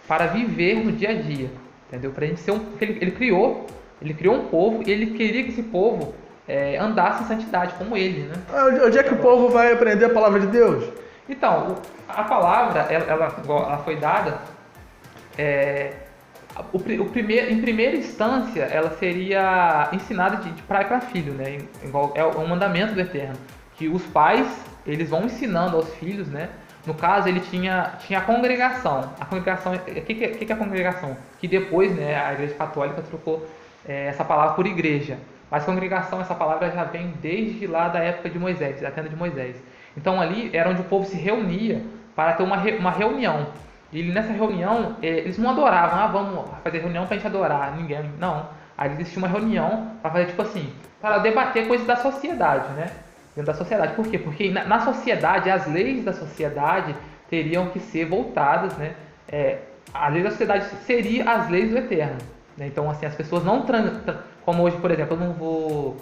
Para viver no dia a dia. entendeu? Pra gente ser porque ele criou um povo e ele queria que esse povo andasse em santidade, como ele, né? Onde é que o povo vai aprender a palavra de Deus? Então, a palavra, ela foi dada, em primeira instância, ela seria ensinada de pai para filho, né? É um mandamento do Eterno, que os pais, eles vão ensinando aos filhos, né? No caso, ele tinha a congregação. A congregação, o que é a congregação? Que depois, né, a Igreja Católica trocou essa palavra por igreja. Mas congregação, essa palavra já vem desde lá da época de Moisés, da tenda de Moisés. Então ali era onde o povo se reunia para ter uma reunião. E nessa reunião, eles não adoravam, vamos fazer reunião para a gente adorar ninguém. Não. Aí eles tinham uma reunião para fazer, tipo assim, para debater coisas da sociedade, né? Dentro da sociedade. Por quê? Porque na sociedade, as leis da sociedade teriam que ser voltadas, né? A lei da sociedade seria as leis do Eterno. Né? Então, assim, as pessoas não... Como hoje, por exemplo, eu não vou...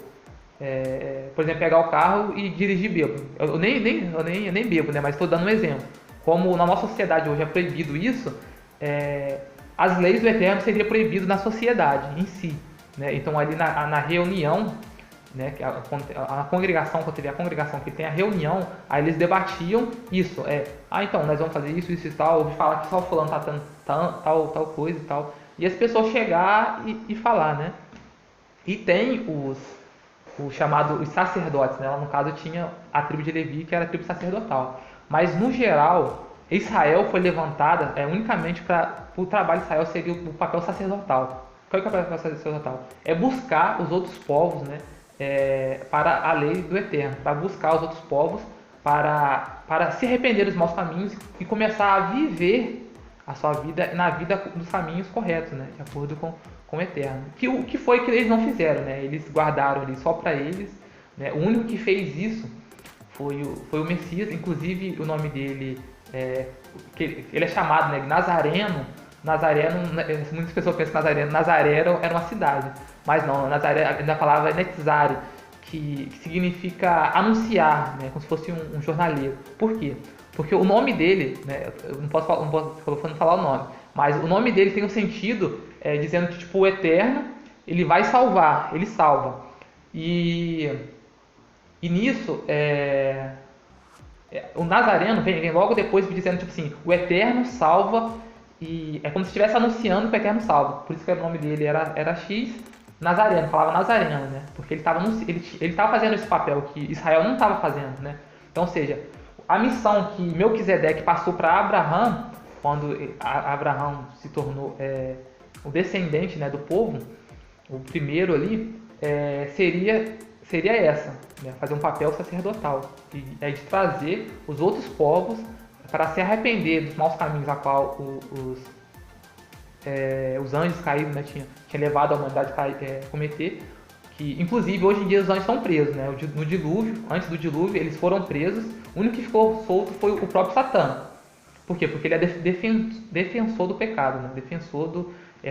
por exemplo, pegar o carro e dirigir bêbado. Eu nem bebo, né? Mas estou dando um exemplo. Como na nossa sociedade hoje é proibido isso, as leis do Eterno seriam proibido na sociedade em si. Né? Então, ali na reunião, né, que a congregação, quando teve a congregação que tem a reunião, aí eles debatiam isso, então nós vamos fazer isso e tal, ouvi falar que só o fulano tá dando tal coisa e tal, e as pessoas chegar e falar, né? E tem os chamados os sacerdotes, né? Lá no caso tinha a tribo de Levi, que era a tribo sacerdotal, mas no geral Israel foi levantada unicamente para o trabalho de Israel seria o papel sacerdotal. Qual é o papel sacerdotal? É buscar os outros povos, né? Para a lei do Eterno, para buscar os outros povos, para se arrepender dos maus caminhos e começar a viver a sua vida na vida dos caminhos corretos, né, de acordo com o Eterno. O que foi que eles não fizeram, né? Eles guardaram ali só para eles, né? O único que fez isso foi o Messias, inclusive o nome dele ele é chamado, né, de Nazareno. Muitas pessoas pensam que Nazaré era uma cidade, mas não, Nazaré, a palavra é Netzari, que significa anunciar, né, como se fosse um jornaleiro. Por quê? Porque o nome dele, né, eu não posso falar o nome, mas o nome dele tem um sentido dizendo que tipo, o Eterno, ele vai salvar, ele salva. E nisso, o Nazareno vem logo depois dizendo tipo assim, o Eterno salva. E é como se estivesse anunciando que o Eterno salva. Por isso que o nome dele era X Nazareno, falava Nazareno, né? Porque ele estava fazendo esse papel que Israel não estava fazendo, né? Então, ou seja, a missão que Melquisedeque passou para Abraão, quando Abraão se tornou o descendente, né, do povo, o primeiro ali, seria essa, né? Fazer um papel sacerdotal, de trazer os outros povos para se arrepender dos maus caminhos a qual os anjos caídos, né, tinha levado a humanidade a cometer. Que, inclusive, hoje em dia os anjos estão presos. Né? No dilúvio, antes do dilúvio, eles foram presos. O único que ficou solto foi o próprio Satã. Por quê? Porque ele é defensor do pecado. Né? Defensor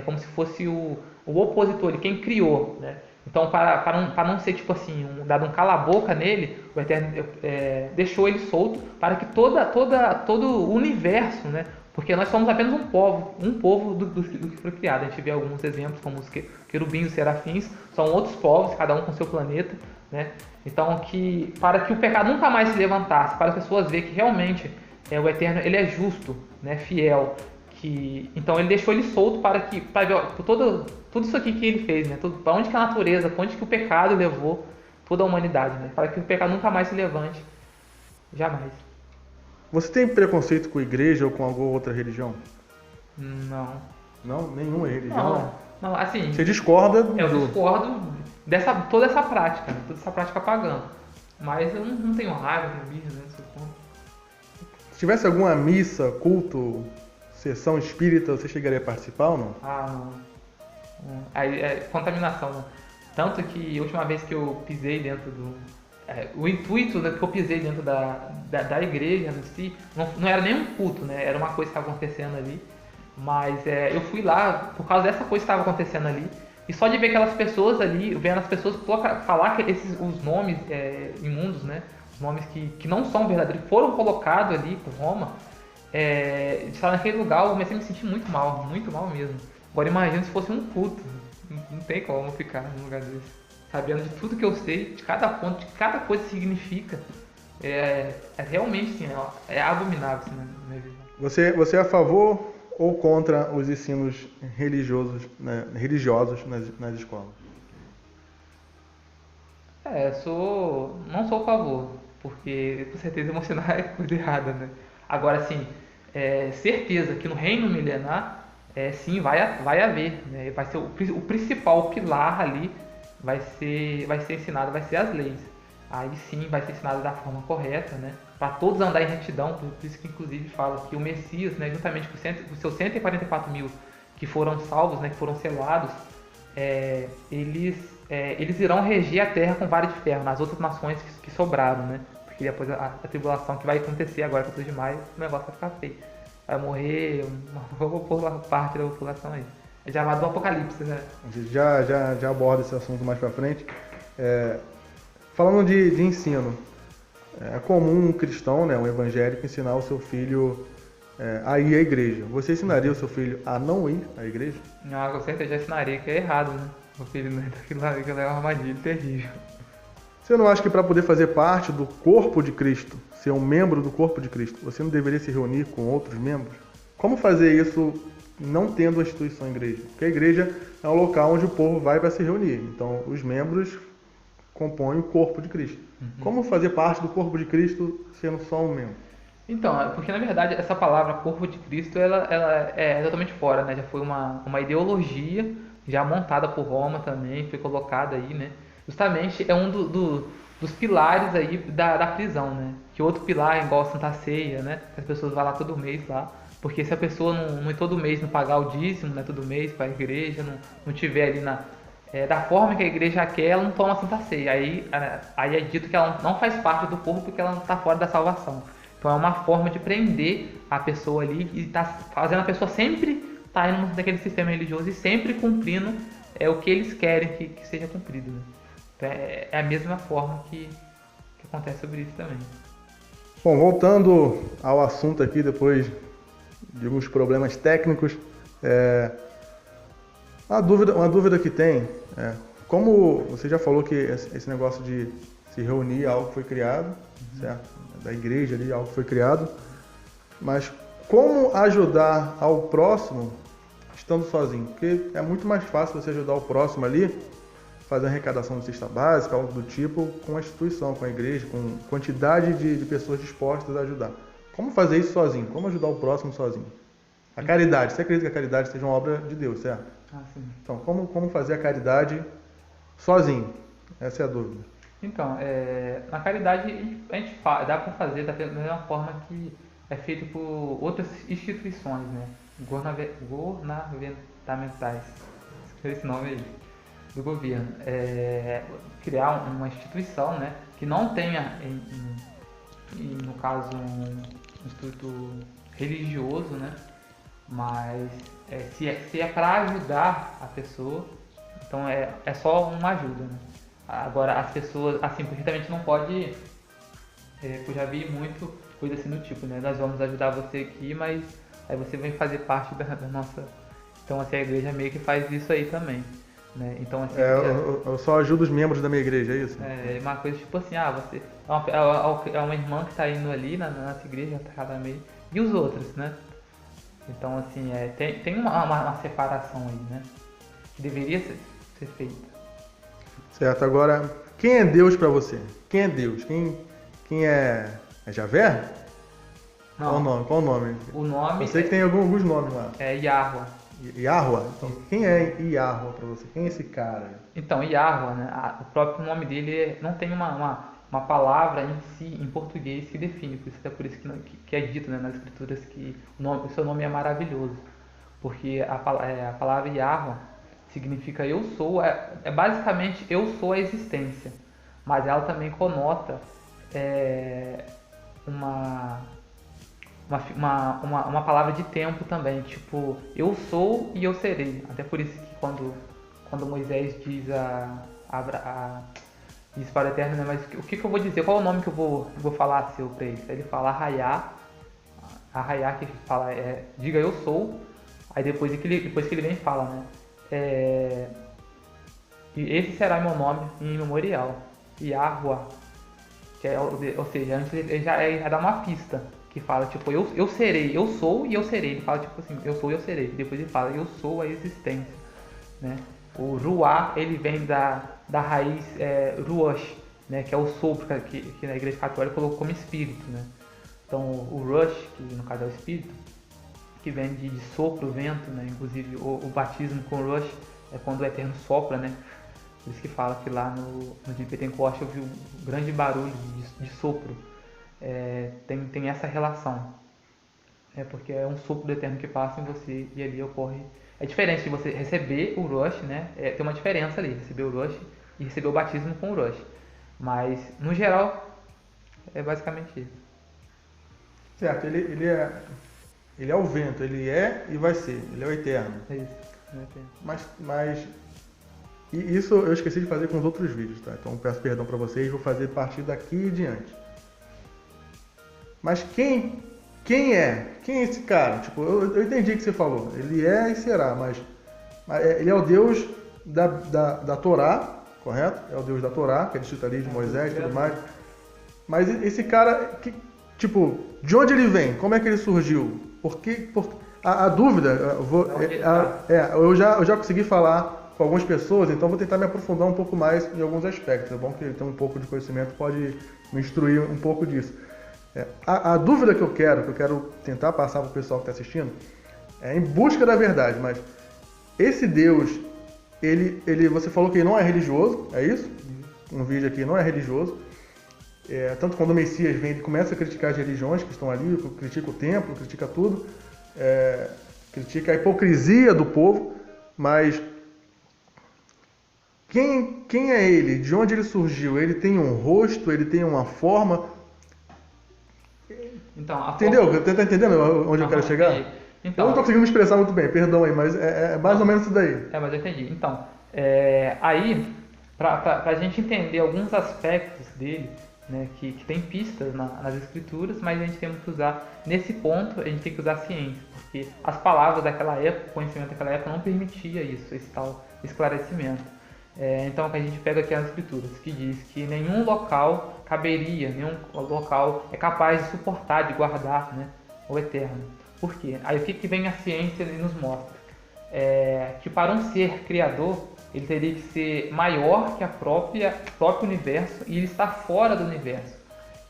como se fosse o opositor, quem criou. Né? Então, para não ser tipo assim, dado um cala-boca nele, o Eterno deixou ele solto para que todo o universo, né? Porque nós somos apenas um povo do que foi criado. A gente vê alguns exemplos, como os querubins e os serafins, são outros povos, cada um com seu planeta, né? Então, para que o pecado nunca mais se levantasse, para as pessoas verem que realmente o Eterno ele é justo, né? Fiel. Então ele deixou ele solto para ver tudo isso aqui que ele fez, né? Para onde que a natureza, para onde que o pecado levou toda a humanidade, né? Para que o pecado nunca mais se levante, jamais. Você tem preconceito com a igreja ou com alguma outra religião? Não. Não? Nenhuma religião? Não, assim... Você discorda? Eu discordo toda essa prática, né? Toda essa prática pagã. Mas eu não tenho raiva, não tenho birra, né? Se tivesse alguma missa, culto, sessão espírita, você chegaria a participar ou não? Não. Aí contaminação, né? Tanto que a última vez que eu pisei dentro o intuito que eu pisei dentro da igreja em si, não era nem um culto, né? Era uma coisa que estava acontecendo ali. Mas eu fui lá por causa dessa coisa que estava acontecendo ali. E só de ver aquelas pessoas ali, vendo as pessoas falar que os nomes imundos, né? Os nomes que não são verdadeiros, foram colocados ali por Roma, de estar naquele lugar, eu comecei a me sentir muito mal mesmo. Agora imagina se fosse um culto. Não tem como ficar num lugar desse. Sabendo de tudo que eu sei, de cada ponto, de cada coisa que significa. É realmente, assim, é abominável, assim, na minha visão. Você é a favor ou contra os ensinos religiosos, né, religiosos nas escolas? Não sou a favor, porque com certeza emocionar é coisa errada, né? Agora, assim, certeza que no reino milenar, sim, vai haver, né? Vai ser o principal pilar ali, vai ser ensinado, vai ser as leis. Aí sim, vai ser ensinado da forma correta, né? Para todos andar em retidão, por isso que inclusive fala que o Messias, né, juntamente com os seus 144 mil que foram salvos, né, que foram selados, eles irão reger a terra com vara de ferro nas outras nações que sobraram, né? Porque depois a tribulação que vai acontecer agora, 14 de maio, o negócio vai ficar feio. Vai morrer uma boa parte da população aí. É chamado do Apocalipse, né? A gente já aborda esse assunto mais pra frente. Falando de ensino, é comum um cristão, né, um evangélico, ensinar o seu filho a ir à igreja. Você ensinaria o seu filho a não ir à igreja? Não, com certeza já ensinaria que é errado, né? O filho não é daquilo lá, que é uma armadilha terrível. Você não acha que para poder fazer parte do corpo de Cristo, ser um membro do corpo de Cristo, você não deveria se reunir com outros membros? Como fazer isso não tendo a instituição igreja? Porque a igreja é um local onde o povo vai para se reunir. Então, os membros compõem o corpo de Cristo. Como fazer parte do corpo de Cristo sendo só um membro? Então, porque na verdade essa palavra corpo de Cristo, ela é totalmente fora, né? Já foi uma ideologia já montada por Roma também, foi colocada aí, né? Justamente é um dos pilares aí da prisão, né? Que outro pilar é igual a Santa Ceia, né? Que as pessoas vão lá todo mês lá. Porque se a pessoa não todo mês não pagar o dízimo, né, todo mês para a igreja, não tiver ali da forma que a igreja quer, ela não toma a Santa Ceia. Aí é dito que ela não faz parte do corpo porque ela não está fora da salvação. Então é uma forma de prender a pessoa ali e tá fazendo a pessoa sempre estar indo naquele sistema religioso e sempre cumprindo o que eles querem que seja cumprido. Né? Então é a mesma forma que acontece sobre isso também. Bom, voltando ao assunto aqui, depois de alguns problemas técnicos, uma dúvida que tem como você já falou que esse negócio de se reunir é algo que foi criado, certo? Da igreja ali, algo que foi criado, mas como ajudar ao próximo estando sozinho? Porque é muito mais fácil você ajudar o próximo ali, fazer a arrecadação de cesta básica, algo do tipo, com a instituição, com a igreja, com quantidade de pessoas dispostas a ajudar. Como fazer isso sozinho? Como ajudar o próximo sozinho? A caridade, você acredita que a caridade seja uma obra de Deus, certo? Sim. Então, como fazer a caridade sozinho? Essa é a dúvida. Então, na caridade a gente dá para fazer da mesma forma que é feito por outras instituições, né? Governamentais, esse nome aí, do governo. Criar uma instituição, né, que não tenha, no caso, um instituto religioso, né? Mas se é para ajudar a pessoa, então é só uma ajuda, né? Agora as pessoas, assim, porque também a gente não pode, eu já vi muito coisa assim do tipo, né? Nós vamos ajudar você aqui, mas aí você vem fazer parte da nossa. Então assim, a igreja meio que faz isso aí também, né? Então assim. Eu só ajudo os membros da minha igreja, é isso? É uma coisa tipo assim, você é uma irmã que está indo ali na nossa igreja, cada mês, e os outros, né? Então assim, tem uma separação aí, né? Que deveria ser feita. Certo, agora, quem é Deus para você? Quem é Deus? Quem é Javé? Não. Qual o nome? O nome. Eu sei que tem alguns nomes lá. É Yahweh. Yahweh? Então, quem é Yahweh para você? Quem é esse cara? Então, Yahweh, né? O próprio nome dele não tem uma palavra em si, em português, que define. Por isso que é dito, né, nas escrituras que o seu nome é maravilhoso. Porque a palavra Yahweh significa eu sou, basicamente eu sou a existência. Mas ela também conota uma palavra de tempo também, tipo, eu sou e eu serei. Até por isso que quando Moisés diz diz para o Eterno, né, mas o que eu vou dizer? Qual é o nome que eu vou falar para ele? Ele fala Arraiá, que fala diga eu sou, Aí depois que ele vem e fala, né? E esse será meu nome em memorial. Yahuwah. Ou seja, antes ele já dá uma pista. Que fala, tipo, eu serei, eu sou e eu serei. Ele fala, tipo assim, eu sou e eu serei. Depois ele fala, eu sou a existência. Né? O Ruah, ele vem da raiz Ruach, né? Que é o sopro que na Igreja Católica colocou como espírito. Né? Então o Ruach, que no caso é o espírito, que vem de sopro, vento, né? Inclusive o batismo com Ruach é quando o Eterno sopra, né? Por isso que fala que lá no dia de Pentecoste eu vi um grande barulho de sopro. Tem essa relação. Porque é um sopro do Eterno que passa em você e ali ocorre. É diferente de você receber o Ruach, né? Tem uma diferença ali, receber o Ruach e receber o batismo com o Ruach. Mas, no geral, é basicamente isso. Certo, ele é o vento, ele é e vai ser, ele é o eterno. É isso. Mas e isso eu esqueci de fazer com os outros vídeos, tá? Então peço perdão para vocês, vou fazer a partir daqui e diante. Mas quem é? Quem é esse cara? Tipo, eu entendi o que você falou. Ele é e será, mas ele é o Deus da Torá, correto? É o Deus da Torá, que é descrito ali de Moisés e tudo mais. Mas esse cara, tipo, de onde ele vem? Como é que ele surgiu? A dúvida, eu já consegui falar com algumas pessoas, então vou tentar me aprofundar um pouco mais em alguns aspectos. É bom que ele tem um pouco de conhecimento, pode me instruir um pouco disso. A dúvida que eu quero tentar passar para o pessoal que está assistindo, é em busca da verdade, mas esse Deus, você falou que ele não é religioso, é isso? Um vídeo aqui não é religioso. Tanto quando o Messias vem, ele começa a criticar as religiões que estão ali, critica o templo, critica tudo, critica a hipocrisia do povo, mas quem é ele? De onde ele surgiu? Ele tem um rosto? Ele tem uma forma? Então, entendeu? Você está entendendo onde eu quero chegar? Então, eu não estou conseguindo me expressar muito bem, perdão aí, mas é mais ou menos isso daí. Mas eu entendi. Então, aí, para a gente entender alguns aspectos dele, né, que tem pistas nas escrituras, mas a gente tem que usar, nesse ponto, a gente tem que usar a ciência, porque as palavras daquela época, o conhecimento daquela época não permitia isso, esse tal esclarecimento. Então, a gente pega aqui as escrituras, que diz que nenhum local caberia, nenhum local é capaz de suportar, de guardar, né, o Eterno. Por quê? Aí o que vem a ciência e nos mostra? Que para um ser criador, ele teria que ser maior que o próprio universo e ele está fora do universo.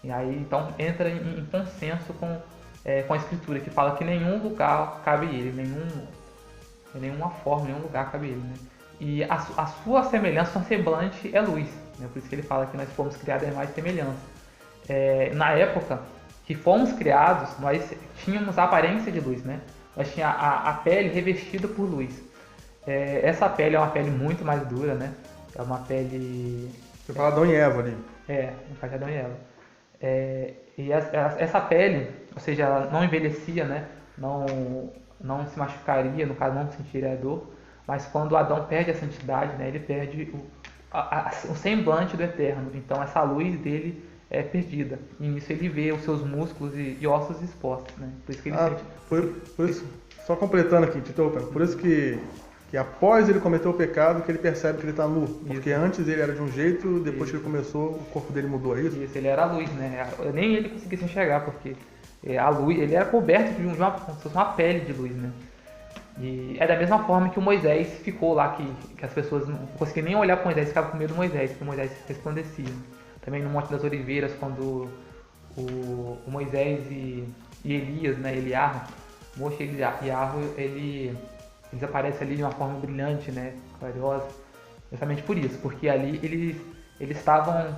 E aí então entra em consenso com a escritura, que fala que nenhum lugar cabe ele, nenhuma forma, nenhum lugar cabe ele. Né? E a sua semelhança, sua semblante é luz. Né? Por isso que ele fala que nós fomos criados em mais semelhança. Na época que fomos criados, nós tínhamos a aparência de luz. Né? Nós tínhamos a pele revestida por luz. Essa pele é uma pele muito mais dura, né? É uma pele... Você fala Adão e Eva ali. No caso de Adão e Eva. E essa pele, ou seja, ela não envelhecia, né? Não se machucaria, no caso não sentiria dor. Mas quando Adão perde a santidade, né? Ele perde o semblante do Eterno. Então essa luz dele é perdida. E nisso ele vê os seus músculos e ossos expostos, né? Por isso que ele sente... Por isso, só completando aqui, te interrompendo, por isso que após ele cometer o pecado, que ele percebe que ele está nu. Porque antes ele era de um jeito, depois que ele começou, o corpo dele mudou, é isso? Isso, ele era a luz, né? Nem ele conseguia se enxergar, porque a luz, ele era coberto de uma pele de luz, né? E é da mesma forma que o Moisés ficou lá, que as pessoas não conseguiam nem olhar para Moisés, ficavam com medo do Moisés, porque o Moisés resplandecia. Também no Monte das Oliveiras, quando o Moisés e Elias, né, Eliarro, Moisés e Eliarro, eles aparecem ali de uma forma brilhante, né, clariosa, justamente por isso, porque ali eles estavam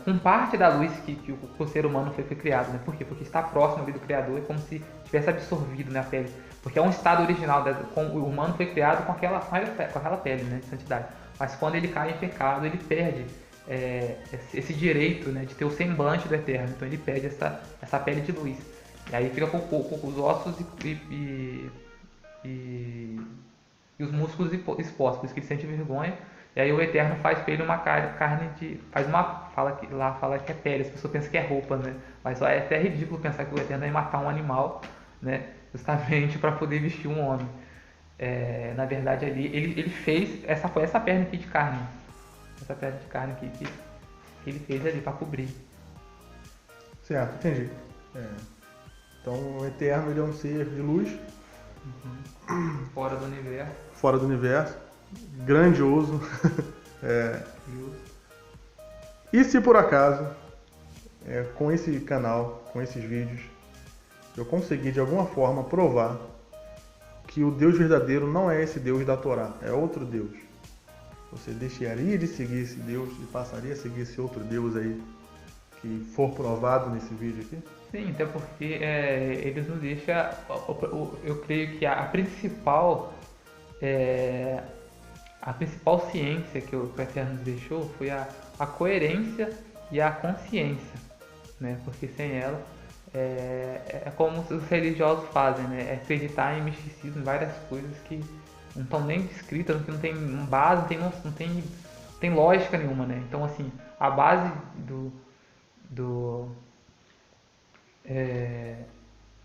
com parte da luz que o ser humano foi criado, né? Por quê? Porque está próximo ali do Criador, é como se tivesse absorvido na pele, porque é um estado original, o humano foi criado com aquela pele, né, de santidade, mas quando ele cai em pecado, ele perde esse direito, né, de ter o semblante do Eterno, então ele perde essa pele de luz, e aí fica com os ossos e os músculos expostos, por isso que ele sente vergonha. E aí o Eterno faz para ele uma carne de... fala que é pele, as pessoas pensam que é roupa, né? Mas é até ridículo pensar que o Eterno vai matar um animal, né? Justamente para poder vestir um homem. Na verdade ali, ele fez, foi essa perna aqui de carne. Essa perna de carne aqui que ele fez ali para cobrir. Certo, entendi. Então o Eterno ele é um ser de luz. Fora do universo. Fora do universo. Grandioso. E se por acaso, com esse canal, com esses vídeos, eu conseguir de alguma forma provar que o Deus verdadeiro não é esse Deus da Torá, é outro Deus. Você deixaria de seguir esse Deus e passaria a seguir esse outro Deus aí que for provado nesse vídeo aqui? Sim, até porque eles nos deixam, eu creio que a principal ciência que o Eterno nos deixou foi a coerência e a consciência, né? Porque sem ela é como os religiosos fazem, né? É acreditar em misticismo, em várias coisas que não estão nem descritas, que não tem base, não tem lógica nenhuma, né? Então, assim, a base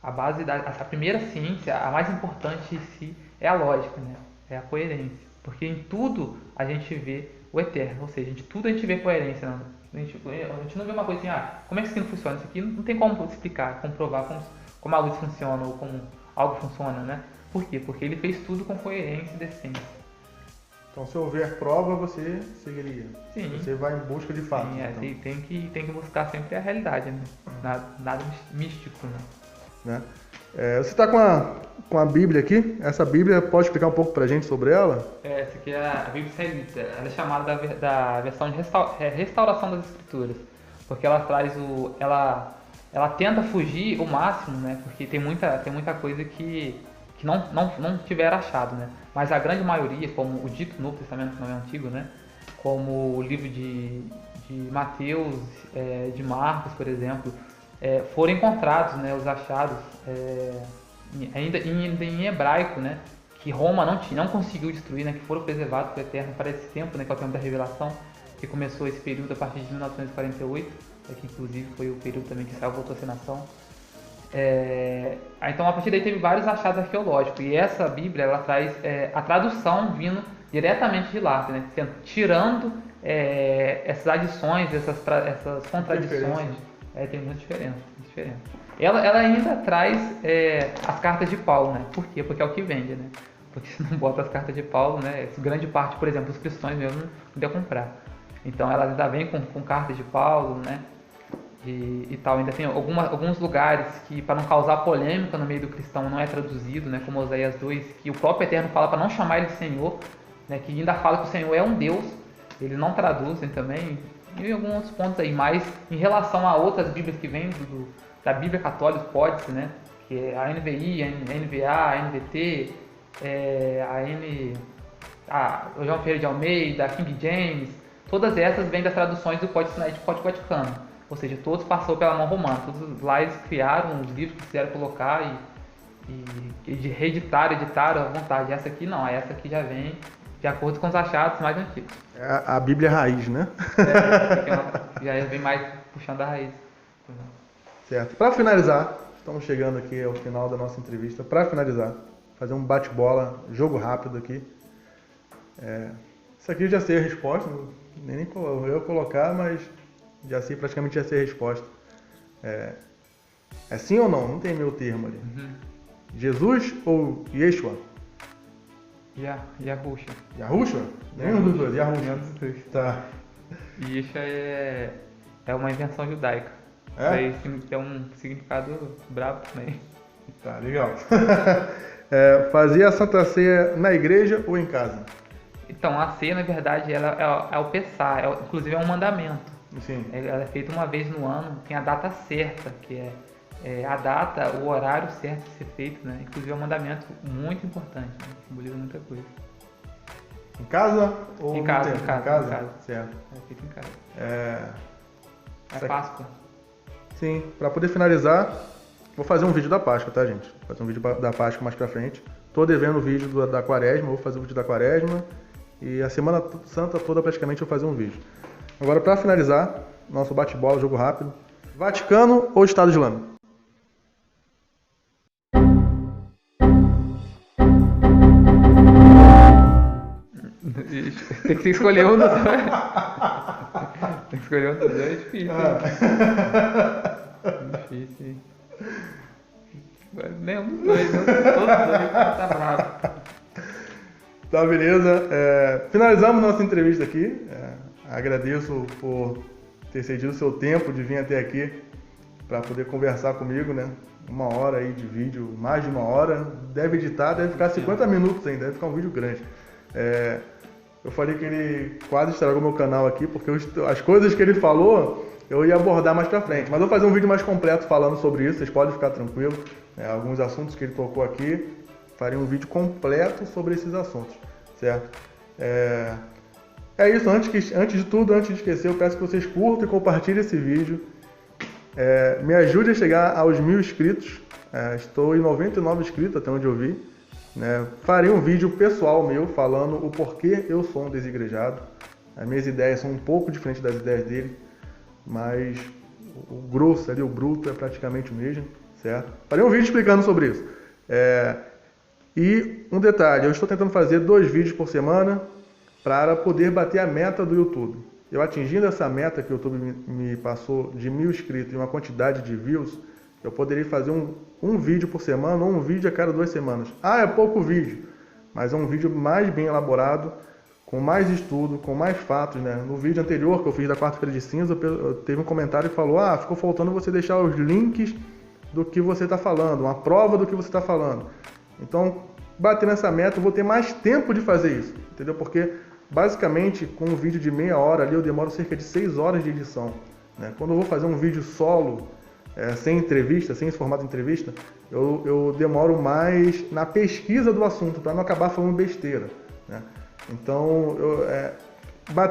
a primeira ciência, a mais importante em si, é a lógica, né? É a coerência. Porque em tudo a gente vê o Eterno, ou seja, tudo a gente vê coerência. Não? A gente não vê uma coisa assim, como é que isso aqui não funciona? Isso aqui não tem como explicar, comprovar como a luz funciona ou como algo funciona, né? Por quê? Porque ele fez tudo com coerência e decência. Então, se houver prova, você seguiria. Sim. Você vai em busca de fato. Sim, então. tem que buscar sempre a realidade, né? Nada místico, né? Você está com a Bíblia aqui. Essa Bíblia, pode explicar um pouco pra gente sobre ela? Essa aqui é a Bíblia Israelita. Ela é chamada da versão de restauração das Escrituras. Porque ela traz ela tenta fugir o máximo, né? Porque tem muita coisa que não tiver achado, né? Mas a grande maioria, como o dito Novo Testamento, que não é antigo, né? Como o livro de Mateus, de Marcos, por exemplo, foram encontrados, né? Os achados, ainda em hebraico, né? Que Roma não conseguiu destruir, né? Que foram preservados pelo Eterno para esse tempo, né? Que é o tempo da revelação, que começou esse período a partir de 1948, que inclusive foi o período também que Israel voltou a ser nação. Então a partir daí teve vários achados arqueológicos, e essa Bíblia ela traz a tradução vindo diretamente de lá, né? Tirando essas adições, essas contradições. Tem muita diferença. Ela ainda traz as cartas de Paulo, né? Por quê? Porque é o que vende, né? Porque se não bota as cartas de Paulo, né? Grande parte, por exemplo, os cristãos mesmo não podia comprar. Então ela ainda vem com cartas de Paulo, né? E tal, ainda tem alguns lugares que, para não causar polêmica no meio do cristão, não é traduzido, né, como Oséias 2, que o próprio Eterno fala para não chamar ele de Senhor, né, que ainda fala que o Senhor é um Deus, eles não traduzem também, e alguns outros pontos aí, mas em relação a outras Bíblias que vêm da Bíblia Católica, pode-se, né, que é a NVI, a NVA, a NVT, o João Ferreira de Almeida, a King James, todas essas vêm das traduções do Código Sinai e do Código Vaticano. Ou seja, todos passou pela mão romana. Todos lá eles criaram os livros que quiseram colocar e editaram à vontade. Essa aqui não, essa aqui já vem de acordo com os achados mais antigos. É a Bíblia raiz, né? Já vem mais puxando a raiz. Certo. Para finalizar, estamos chegando aqui ao final da nossa entrevista. Para finalizar, fazer um bate-bola, jogo rápido aqui. Isso aqui eu já sei a resposta, nem eu ia colocar, mas praticamente já sei a resposta. É sim ou não? Não tem meio termo ali. Jesus ou Yeshua? Yahushua. Yahushua? Nenhum dos dois, Yahushua. Tá. Yeshua é uma invenção judaica. Daí tem um significado brabo também. Tá, legal. Fazia a Santa Ceia na igreja ou em casa? Então, a ceia, na verdade, ela é o Pessah, inclusive é um mandamento. Sim. Ela é feita uma vez no ano, tem a data certa, que é a data, o horário certo de ser feito, né? Inclusive é um mandamento muito importante, né? Simboliza muita coisa. Em casa ou em casa? Em casa. Certo. É feito em casa. É Páscoa. Sim, para poder finalizar, vou fazer um vídeo da Páscoa, tá, gente? Vou fazer um vídeo da Páscoa mais pra frente. Tô devendo o vídeo da Quaresma, vou fazer o vídeo da Quaresma. E a Semana Santa toda praticamente eu vou fazer um vídeo. Agora, para finalizar, nosso bate-bola, jogo rápido. Vaticano ou Estado Islâmico? Tem que escolher um dos dois. Tem que escolher um dos dois, é difícil. Difícil, hein? Nenhum dos dois, todos os dois, tá bravo. Tá, beleza. Finalizamos nossa entrevista aqui. Agradeço por ter cedido o seu tempo de vir até aqui para poder conversar comigo, né? 1 hora aí de vídeo, mais de 1 hora. Deve editar, deve ficar 50 minutos ainda, deve ficar um vídeo grande. Eu falei que ele quase estragou meu canal aqui, porque as coisas que ele falou eu ia abordar mais pra frente. Mas eu vou fazer um vídeo mais completo falando sobre isso, vocês podem ficar tranquilos. Alguns assuntos que ele tocou aqui, farei um vídeo completo sobre esses assuntos, certo? É isso, antes de tudo, antes de esquecer, eu peço que vocês curtam e compartilhem esse vídeo. Me ajude a chegar aos 1000 inscritos. Estou em 99 inscritos, até onde eu vi. Farei um vídeo pessoal meu falando o porquê eu sou um desigrejado. As minhas ideias são um pouco diferentes das ideias dele, mas o grosso ali, o bruto, é praticamente o mesmo, certo? Farei um vídeo explicando sobre isso. E um detalhe, eu estou tentando fazer 2 vídeos por semana para poder bater a meta do YouTube. Eu atingindo essa meta que o YouTube me passou de 1000 inscritos e uma quantidade de views, eu poderia fazer um vídeo por semana ou um vídeo a cada 2 semanas. É pouco vídeo, mas é um vídeo mais bem elaborado, com mais estudo, com mais fatos, né? No vídeo anterior que eu fiz da quarta-feira de cinza, teve um comentário que falou: ficou faltando você deixar os links do que você está falando, uma prova do que você está falando. Então, batendo essa meta, eu vou ter mais tempo de fazer isso, entendeu? Porque, basicamente, com um vídeo de meia hora ali, eu demoro cerca de 6 horas de edição, né? Quando eu vou fazer um vídeo solo, sem entrevista, sem esse formato de entrevista, eu demoro mais na pesquisa do assunto, para não acabar falando besteira, né? Então,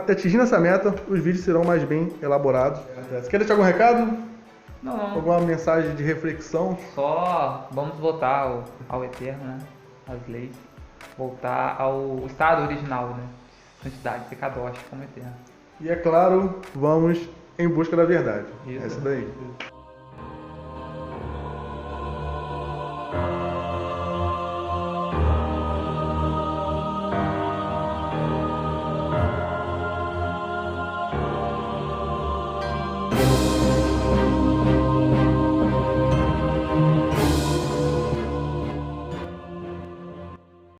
atingindo essa meta, os vídeos serão mais bem elaborados. Você quer deixar algum recado? Não. Alguma mensagem de reflexão? Só vamos voltar ao eterno, né? Às leis. Voltar ao estado original, né? Santidade, ser kadosh como eterno. E é claro, vamos em busca da verdade. Isso. É isso daí.